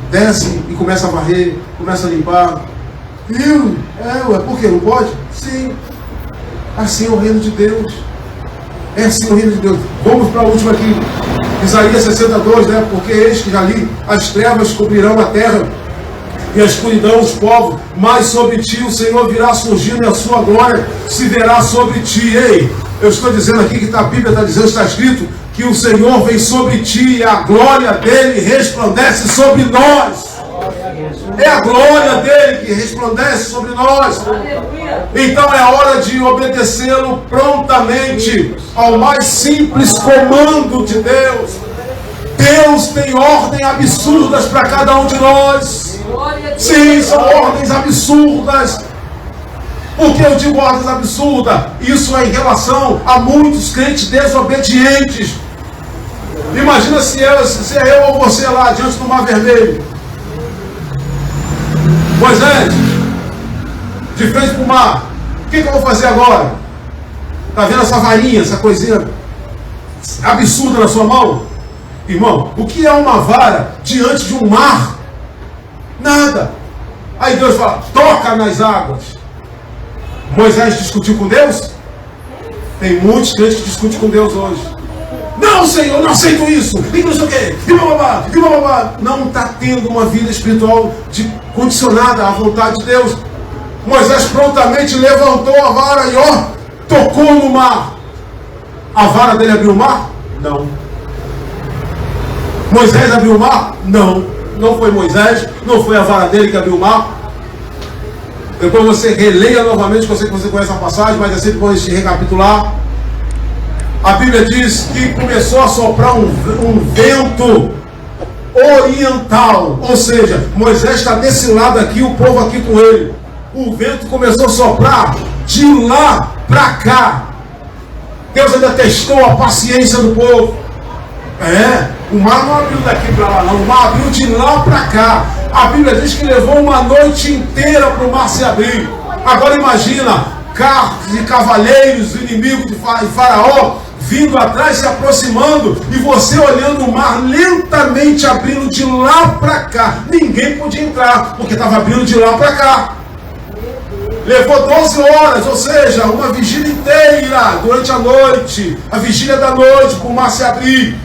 desce e começa a varrer, começa a limpar. Viu? Por quê? Não pode? Sim. Assim é o reino de Deus. É assim o reino de Deus. Vamos para a última aqui. Isaías 62, né? Porque eis que já li, as trevas cobrirão a terra e a escuridão os povos, mas sobre ti o Senhor virá surgindo e a sua glória se verá sobre ti. Ei, eu estou dizendo aqui que a Bíblia está dizendo, está escrito, que o Senhor vem sobre ti e a glória dele resplandece sobre nós. É a glória dele que resplandece sobre nós. Então é hora de obedecê-lo prontamente ao mais simples comando de Deus. Deus tem ordem absurdas para cada um de nós. Sim, são ordens absurdas. Por que eu digo ordens absurdas? Isso é em relação a muitos crentes desobedientes. Imagina se é eu ou você lá diante do Mar Vermelho. Moisés, de frente para o mar. O que eu vou fazer agora? Está vendo essa varinha, essa coisinha absurda na sua mão? Irmão, o que é uma vara diante de um mar? Nada. Aí Deus fala, toca nas águas. Moisés discutiu com Deus? Tem muitos crentes que discutem com Deus hoje. Não, Senhor, não aceito isso. E não sei o quê. E bababá. Não está tendo uma vida espiritual condicionada à vontade de Deus. Moisés prontamente levantou a vara e tocou no mar. A vara dele abriu o mar? Não. Moisés abriu o mar? Não. Não foi Moisés, não foi a vara dele que abriu o mar. Depois você releia novamente, eu sei que você conhece a passagem, mas é sempre bom a gente recapitular. A Bíblia diz que começou a soprar um vento oriental. Ou seja, Moisés está desse lado aqui, o povo aqui com ele. O vento começou a soprar de lá para cá. Deus ainda testou a paciência do povo. O mar não abriu daqui para lá não, o mar abriu de lá para cá. A Bíblia diz que levou uma noite inteira para o mar se abrir. Agora imagina, carros e cavaleiros, inimigos de Faraó, vindo atrás, se aproximando, e você olhando o mar lentamente abrindo de lá para cá. Ninguém podia entrar, porque estava abrindo de lá para cá. Levou 12 horas, ou seja, uma vigília inteira durante a noite, a vigília da noite, para o mar se abrir.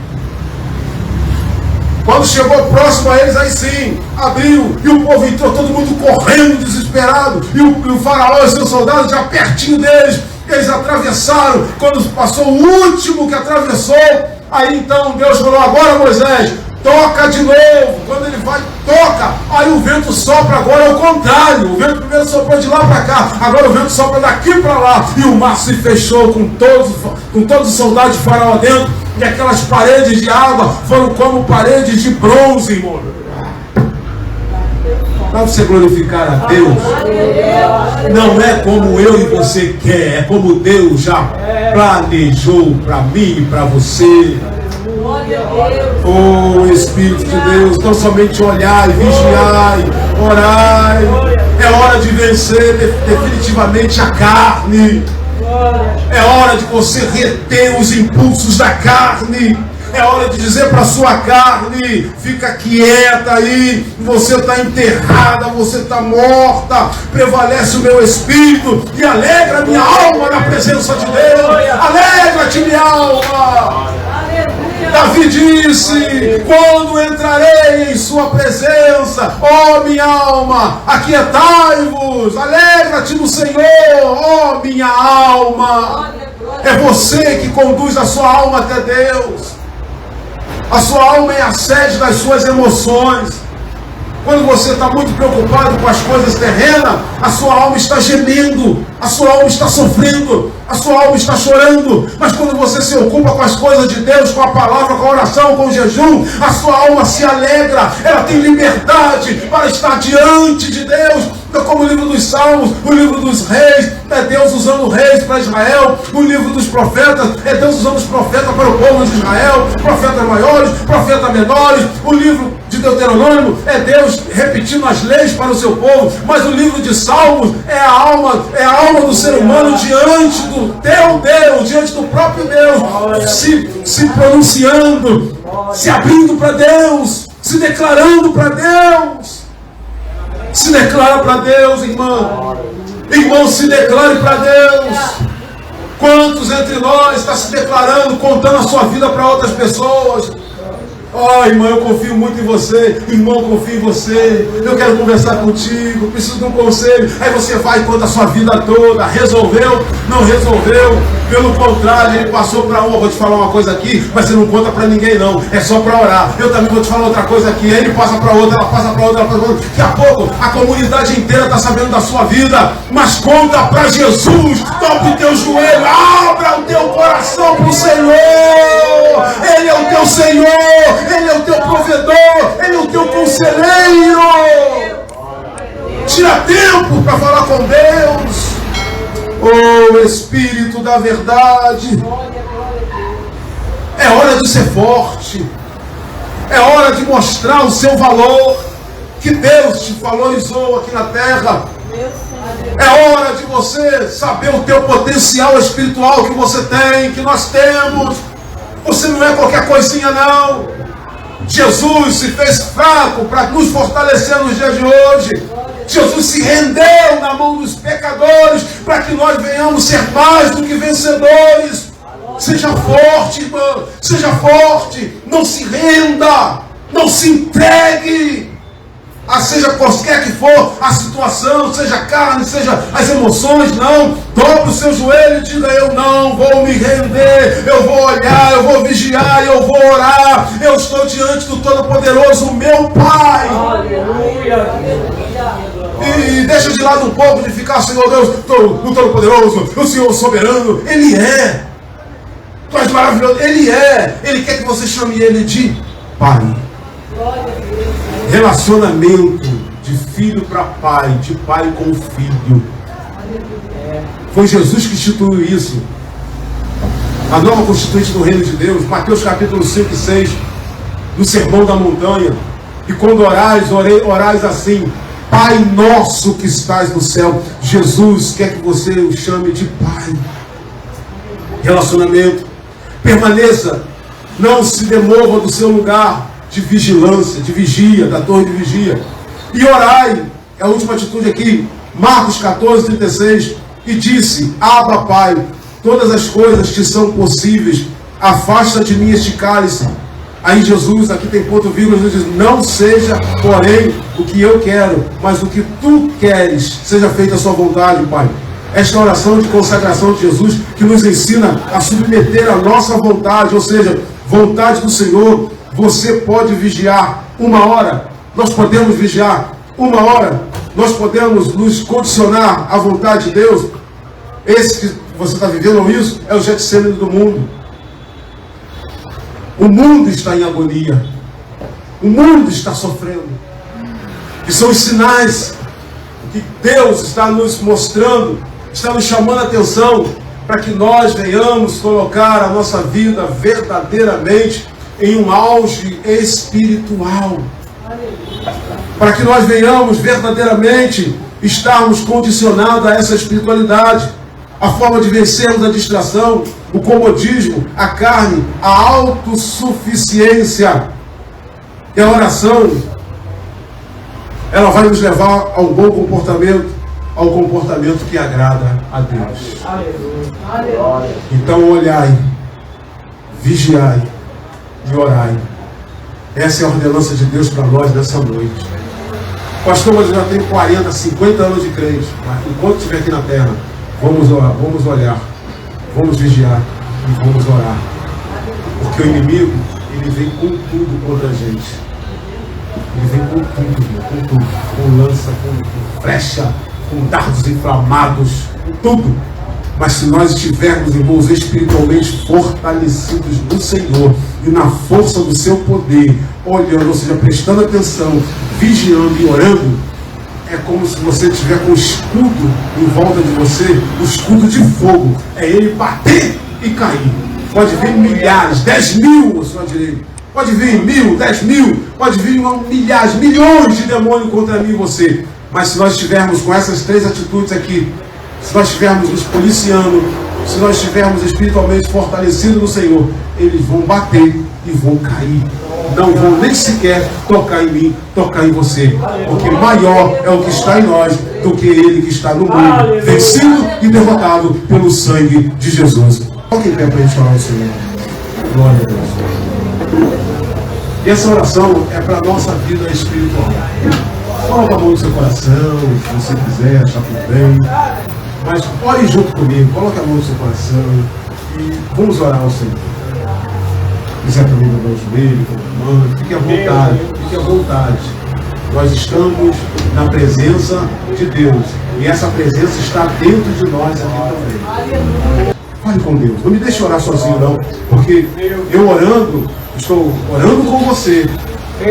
Quando chegou próximo a eles, aí sim, abriu, e o povo entrou, todo mundo correndo, desesperado, e o faraó e seus soldados já pertinho deles, eles atravessaram. Quando passou o último que atravessou, aí então Deus falou, agora Moisés, toca de novo. Quando ele vai, toca, aí o vento sopra agora ao contrário. O vento primeiro soprou de lá para cá, agora o vento sopra daqui para lá, e o mar se fechou com todos os soldados de Faraó dentro, e aquelas paredes de água foram como paredes de bronze, irmão. Para você glorificar a Deus, não é como eu e você quer, é como Deus já planejou para mim e para você. Oh Espírito de Deus, não somente olhar e vigiar, orar. É hora de vencer definitivamente a carne. É hora de você reter os impulsos da carne. É hora de dizer para a sua carne, fica quieta aí, você está enterrada, você está morta, prevalece o meu espírito e alegra minha alma na presença de Deus. Alegra-te, minha alma. Davi disse, quando entrarei em sua presença, ó minha alma, aquietai-vos, alegra-te no Senhor, ó minha alma. É você que conduz a sua alma até Deus. A sua alma é a sede das suas emoções. Quando você está muito preocupado com as coisas terrenas, a sua alma está gemendo, a sua alma está sofrendo, a sua alma está chorando. Mas quando você se ocupa com as coisas de Deus, com a palavra, com a oração, com o jejum, a sua alma se alegra, ela tem liberdade para estar diante de Deus. Então, como o livro dos Salmos, o livro dos Reis, é Deus usando reis para Israel. O livro dos profetas, é Deus usando os profetas para o povo de Israel, profetas maiores, profetas menores. O livro de Deuteronômio é Deus repetindo as leis para o seu povo. Mas o livro de Salmos é a alma do ser humano diante do teu Deus, diante do próprio Deus, se pronunciando, se abrindo para Deus, se declarando para Deus. Se declara para Deus, irmão. Irmão, se declare para Deus. Quantos entre nós está se declarando, contando a sua vida para outras pessoas? Irmão, eu confio muito em você. Irmão, eu confio em você. Eu quero conversar contigo, preciso de um conselho. Aí você vai e conta a sua vida toda. Resolveu? Não resolveu? Pelo contrário, ele passou para um. Eu vou te falar uma coisa aqui, mas você não conta para ninguém não. É só para orar. Eu também vou te falar outra coisa aqui. Aí ele passa para outra, ela passa para outra, ela passa para outra. Daqui a pouco a comunidade inteira está sabendo da sua vida. Mas conta para Jesus. Dobre o teu joelho, abra o teu coração para o Senhor. Ele é o teu Senhor. Ele é o teu provedor, Ele é o teu conselheiro. tempo para falar com Deus. Oh, Espírito da verdade. É hora de ser forte. É hora de mostrar o seu valor, que Deus te valorizou aqui na terra. É hora de você saber o teu potencial espiritual que você tem, que nós temos. Você não é qualquer coisinha, não. Jesus se fez fraco para nos fortalecer nos dias de hoje. Jesus se rendeu na mão dos pecadores para que nós venhamos ser mais do que vencedores. Seja forte, irmão. Seja forte. Não se renda. Não se entregue. Seja qualquer que for a situação, seja a carne, seja as emoções, não. Dobre o seu joelho e diga: eu não vou me render. Eu vou olhar, eu vou vigiar, eu vou orar. Eu estou diante do Todo-Poderoso, meu Pai. Aleluia. E deixa de lado um pouco de ficar: Senhor Deus, o Todo-Poderoso, o Senhor soberano. Ele é. Tu és maravilhoso. Ele é. Ele quer que você chame Ele de Pai. Relacionamento de filho para pai, de pai com filho. Foi Jesus que instituiu isso. A nova constituinte do reino de Deus, Mateus capítulo 5 e 6, no Sermão da Montanha. E quando orais assim: Pai nosso que estás no céu. Jesus quer que você o chame de Pai. Relacionamento. Permaneça. Não se demova do seu lugar de vigilância, de vigia, da torre de vigia. E orai. É a última atitude aqui. Marcos 14, 36. E disse: Abba, Pai, todas as coisas que são possíveis, afasta de mim este cálice. Aí Jesus, aqui tem ponto vírgula, Jesus diz: não seja, porém, o que eu quero, mas o que tu queres, seja feita a sua vontade, Pai. Esta oração de consagração de Jesus, que nos ensina a submeter a nossa vontade, ou seja, vontade do Senhor. Você pode vigiar 1 hora, nós podemos vigiar 1 hora, nós podemos nos condicionar à vontade de Deus. Esse que você está vivendo isso é o Getsemane do mundo. O mundo está em agonia. O mundo está sofrendo. E são os sinais que Deus está nos mostrando, está nos chamando a atenção para que nós venhamos colocar a nossa vida verdadeiramente em um auge espiritual. Para que nós venhamos verdadeiramente estarmos condicionados a essa espiritualidade. A forma de vencermos a distração, o comodismo, a carne, a autossuficiência. E a oração, ela vai nos levar a um bom comportamento, ao comportamento que agrada a Deus. Então olhai, vigiai e orai. Essa é a ordenança de Deus para nós nessa noite. Pastor, mas eu já tenho 40, 50 anos de crente. Mas enquanto estiver aqui na terra, vamos orar, vamos olhar, vamos vigiar e vamos orar. Porque o inimigo, ele vem com tudo contra a gente. Ele vem com tudo, com lança, com flecha, com dardos inflamados, com tudo. Mas se nós estivermos, irmãos, espiritualmente fortalecidos no Senhor e na força do seu poder, olhando, ou seja, prestando atenção, vigiando e orando, é como se você estiver com um escudo em volta de você, um escudo de fogo. É ele bater e cair. Pode vir milhares, 10 mil à sua direita. Pode vir 1000, 10 mil. Pode vir milhares, milhões de demônios contra mim e você. Mas se nós estivermos com essas 3 atitudes aqui, se nós estivermos nos policiando, se nós estivermos espiritualmente fortalecidos no Senhor, eles vão bater e vão cair. Não vão nem sequer tocar em mim, tocar em você. Porque maior é o que está em nós do que ele que está no mundo, vencido e derrotado pelo sangue de Jesus. Coloque em pé para a gente orar ao Senhor. Glória a Deus. E essa oração é para a nossa vida espiritual. Coloque a mão no seu coração, se você quiser, achar tudo bem. Mas ore junto comigo, coloque a mão no seu coração e vamos orar ao Senhor. Se quiser também dobrar o joelho, fique à vontade, fique à vontade. Nós estamos na presença de Deus e essa presença está dentro de nós aqui também. Fale com Deus, não me deixe orar sozinho não, porque eu orando, estou orando com você,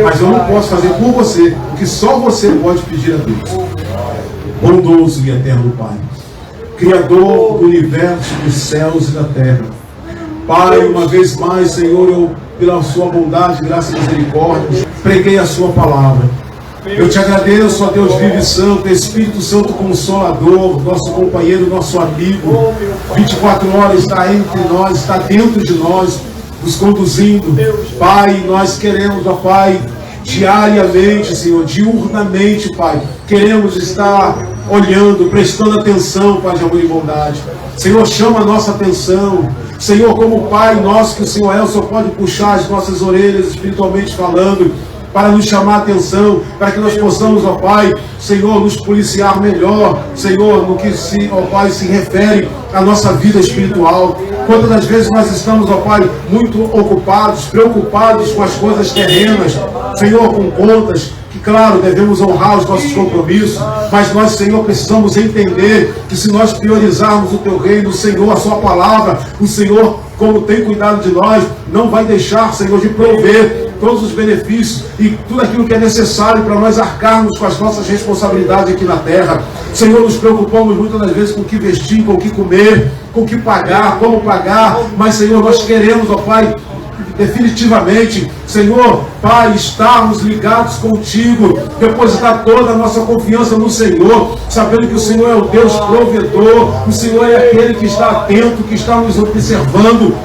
mas eu não posso fazer por você o que só você pode pedir a Deus. bondoso e eterno Pai, Criador do universo, dos céus e da terra. Pai, uma vez mais, Senhor, eu, pela sua bondade, graça e misericórdia, preguei a sua palavra. Eu te agradeço, ó Deus vivo e santo, Espírito Santo Consolador, nosso companheiro, nosso amigo, 24 horas está entre nós, está dentro de nós, nos conduzindo. Pai, nós queremos, ó Pai, diariamente, Senhor, diurnamente, Pai, queremos estar olhando, prestando atenção, Pai de amor e bondade. Senhor, chama a nossa atenção. Senhor, como Pai nosso que o Senhor é, o Senhor pode puxar as nossas orelhas espiritualmente falando, para nos chamar a atenção, para que nós possamos, ó Pai, Senhor, nos policiar melhor, Senhor, no que ó Pai, se refere à nossa vida espiritual. Quantas das vezes nós estamos, ó Pai, muito ocupados, preocupados com as coisas terrenas, Senhor, com contas, que claro, devemos honrar os nossos compromissos, mas nós, Senhor, precisamos entender que se nós priorizarmos o Teu reino, o Senhor, a Sua palavra, o Senhor, como tem cuidado de nós, não vai deixar, Senhor, de prover todos os benefícios e tudo aquilo que é necessário para nós arcarmos com as nossas responsabilidades aqui na terra. Senhor, nos preocupamos muitas das vezes com o que vestir, com o que comer, com o que pagar, como pagar, mas, Senhor, nós queremos, ó Pai, definitivamente, Senhor, Pai, estarmos ligados contigo, depositar toda a nossa confiança no Senhor, sabendo que o Senhor é o Deus provedor, o Senhor é aquele que está atento, que está nos observando,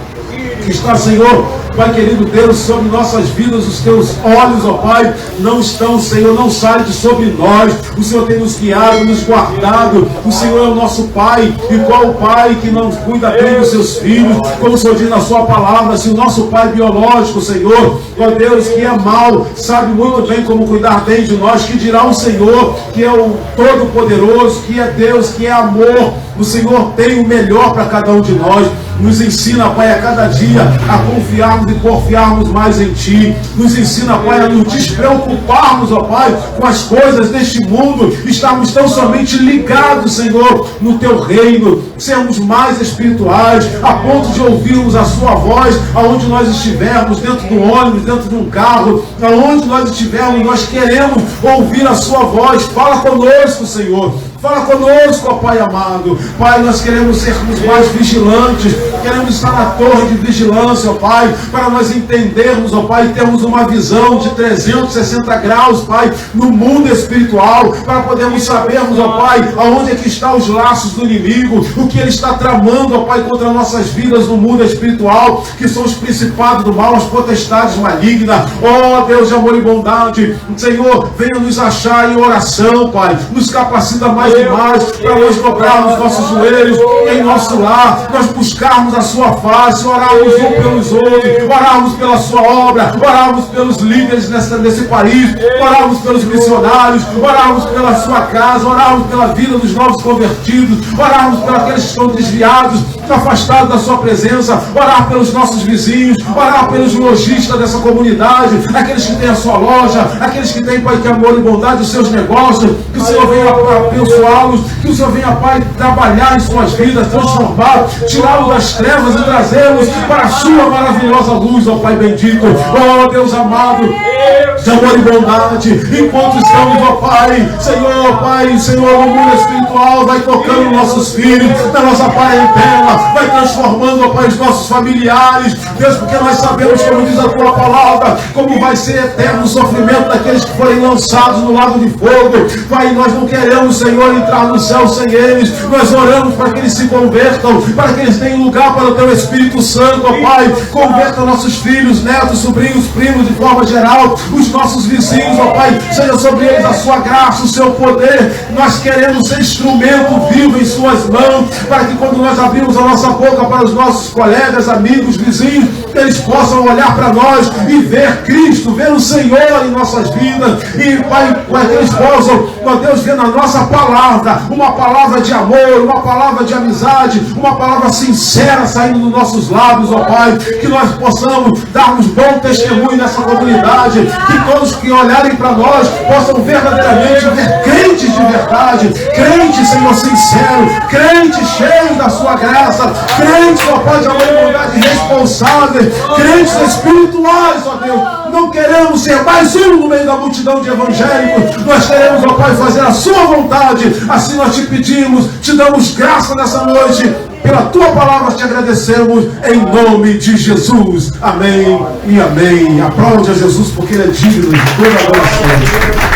que está, Senhor, Pai querido Deus, sobre nossas vidas, os teus olhos, ó Pai, não estão, Senhor, não saem de sobre nós. O Senhor tem nos guiado, nos guardado. O Senhor é o nosso Pai, e qual o Pai que não cuida bem dos seus filhos? Como o Senhor diz na sua palavra, se o nosso Pai biológico, Senhor, ó Deus, que é mau, sabe muito bem como cuidar bem de nós, que dirá o Senhor, que é o Todo-Poderoso, que é Deus, que é amor. O Senhor tem o melhor para cada um de nós. Nos ensina, Pai, a cada dia a confiarmos e confiarmos mais em Ti. Nos ensina, Pai, a nos despreocuparmos, ó Pai, com as coisas deste mundo. Estarmos tão somente ligados, Senhor, no Teu reino. Sermos mais espirituais, a ponto de ouvirmos a Sua voz aonde nós estivermos, dentro do ônibus, dentro de um carro, aonde nós estivermos, nós queremos ouvir a Sua voz. Fala conosco, Senhor. Fala conosco, ó Pai amado. Pai, nós queremos sermos mais vigilantes, queremos estar na torre de vigilância, ó Pai, para nós entendermos, ó Pai, termos uma visão de 360 graus, Pai, no mundo espiritual, para podermos sabermos, ó Pai, aonde é que estão os laços do inimigo, o que ele está tramando, ó Pai, contra nossas vidas no mundo espiritual, que são os principados do mal, as potestades malignas. Ó Deus de amor e bondade, Senhor, venha nos achar em oração, Pai, nos capacita mais e mais para nós dobrarmos nossos joelhos em nosso lar, nós buscarmos a Sua face, orarmos um pelos outros, orarmos pela Sua obra, orarmos pelos líderes nesse país, orarmos pelos missionários, orarmos pela Sua casa, orarmos pela vida dos novos convertidos, orarmos pelos aqueles que estão desviados, afastados da Sua presença, orar pelos nossos vizinhos, orar pelos lojistas dessa comunidade, aqueles que têm a sua loja, aqueles que têm, Pai, que amor e bondade, os seus negócios, que o Senhor venha abençoá-los, que o Senhor venha, Pai, trabalhar em suas vidas, transformar, tirá-los das trevas e trazê-los para a Sua maravilhosa luz, ó Pai bendito. Ó Deus amado, de amor e bondade, enquanto estamos, ó Pai, Senhor, no mundo espiritual, vai tocando nossos filhos, na nossa parentela, vai transformando, ó Pai, os nossos familiares, Deus, porque nós sabemos, como diz a Tua palavra, como vai ser eterno o sofrimento daqueles que forem lançados no lago de fogo. Pai, nós não queremos, Senhor, entrar no céu sem eles, nós oramos para que eles se convertam, para que eles tenham lugar para o Teu Espírito Santo, ó Pai, converta nossos filhos, netos, sobrinhos, primos, de forma geral, os nossos vizinhos, ó Pai, seja sobre eles a Sua graça, o Seu poder. Nós queremos ser instrumento vivo em Suas mãos, para que quando nós abrimos a nossa boca para os nossos colegas, amigos, vizinhos, eles possam olhar para nós e ver Cristo, ver o Senhor em nossas vidas, e Pai, para que eles possam, ó Deus, ver na nossa palavra, uma palavra de amor, uma palavra de amizade, uma palavra sincera saindo dos nossos lábios, ó Pai, que nós possamos darmos bom testemunho nessa comunidade, que todos que olharem para nós possam verdadeiramente ver crentes de verdade, crentes, Senhor, sincero, crentes cheios da Sua graça, crentes, ó Pai, de amor e bondade responsáveis, crentes espirituais, ó Deus, não queremos ser mais um no meio da multidão de evangélicos. Nós queremos, ó Pai, fazer a sua vontade. Assim nós te pedimos, te damos graça nessa noite. Pela tua palavra te agradecemos, em nome de Jesus. Amém e amém. Aplaude a Jesus, porque ele é digno de toda a adoração.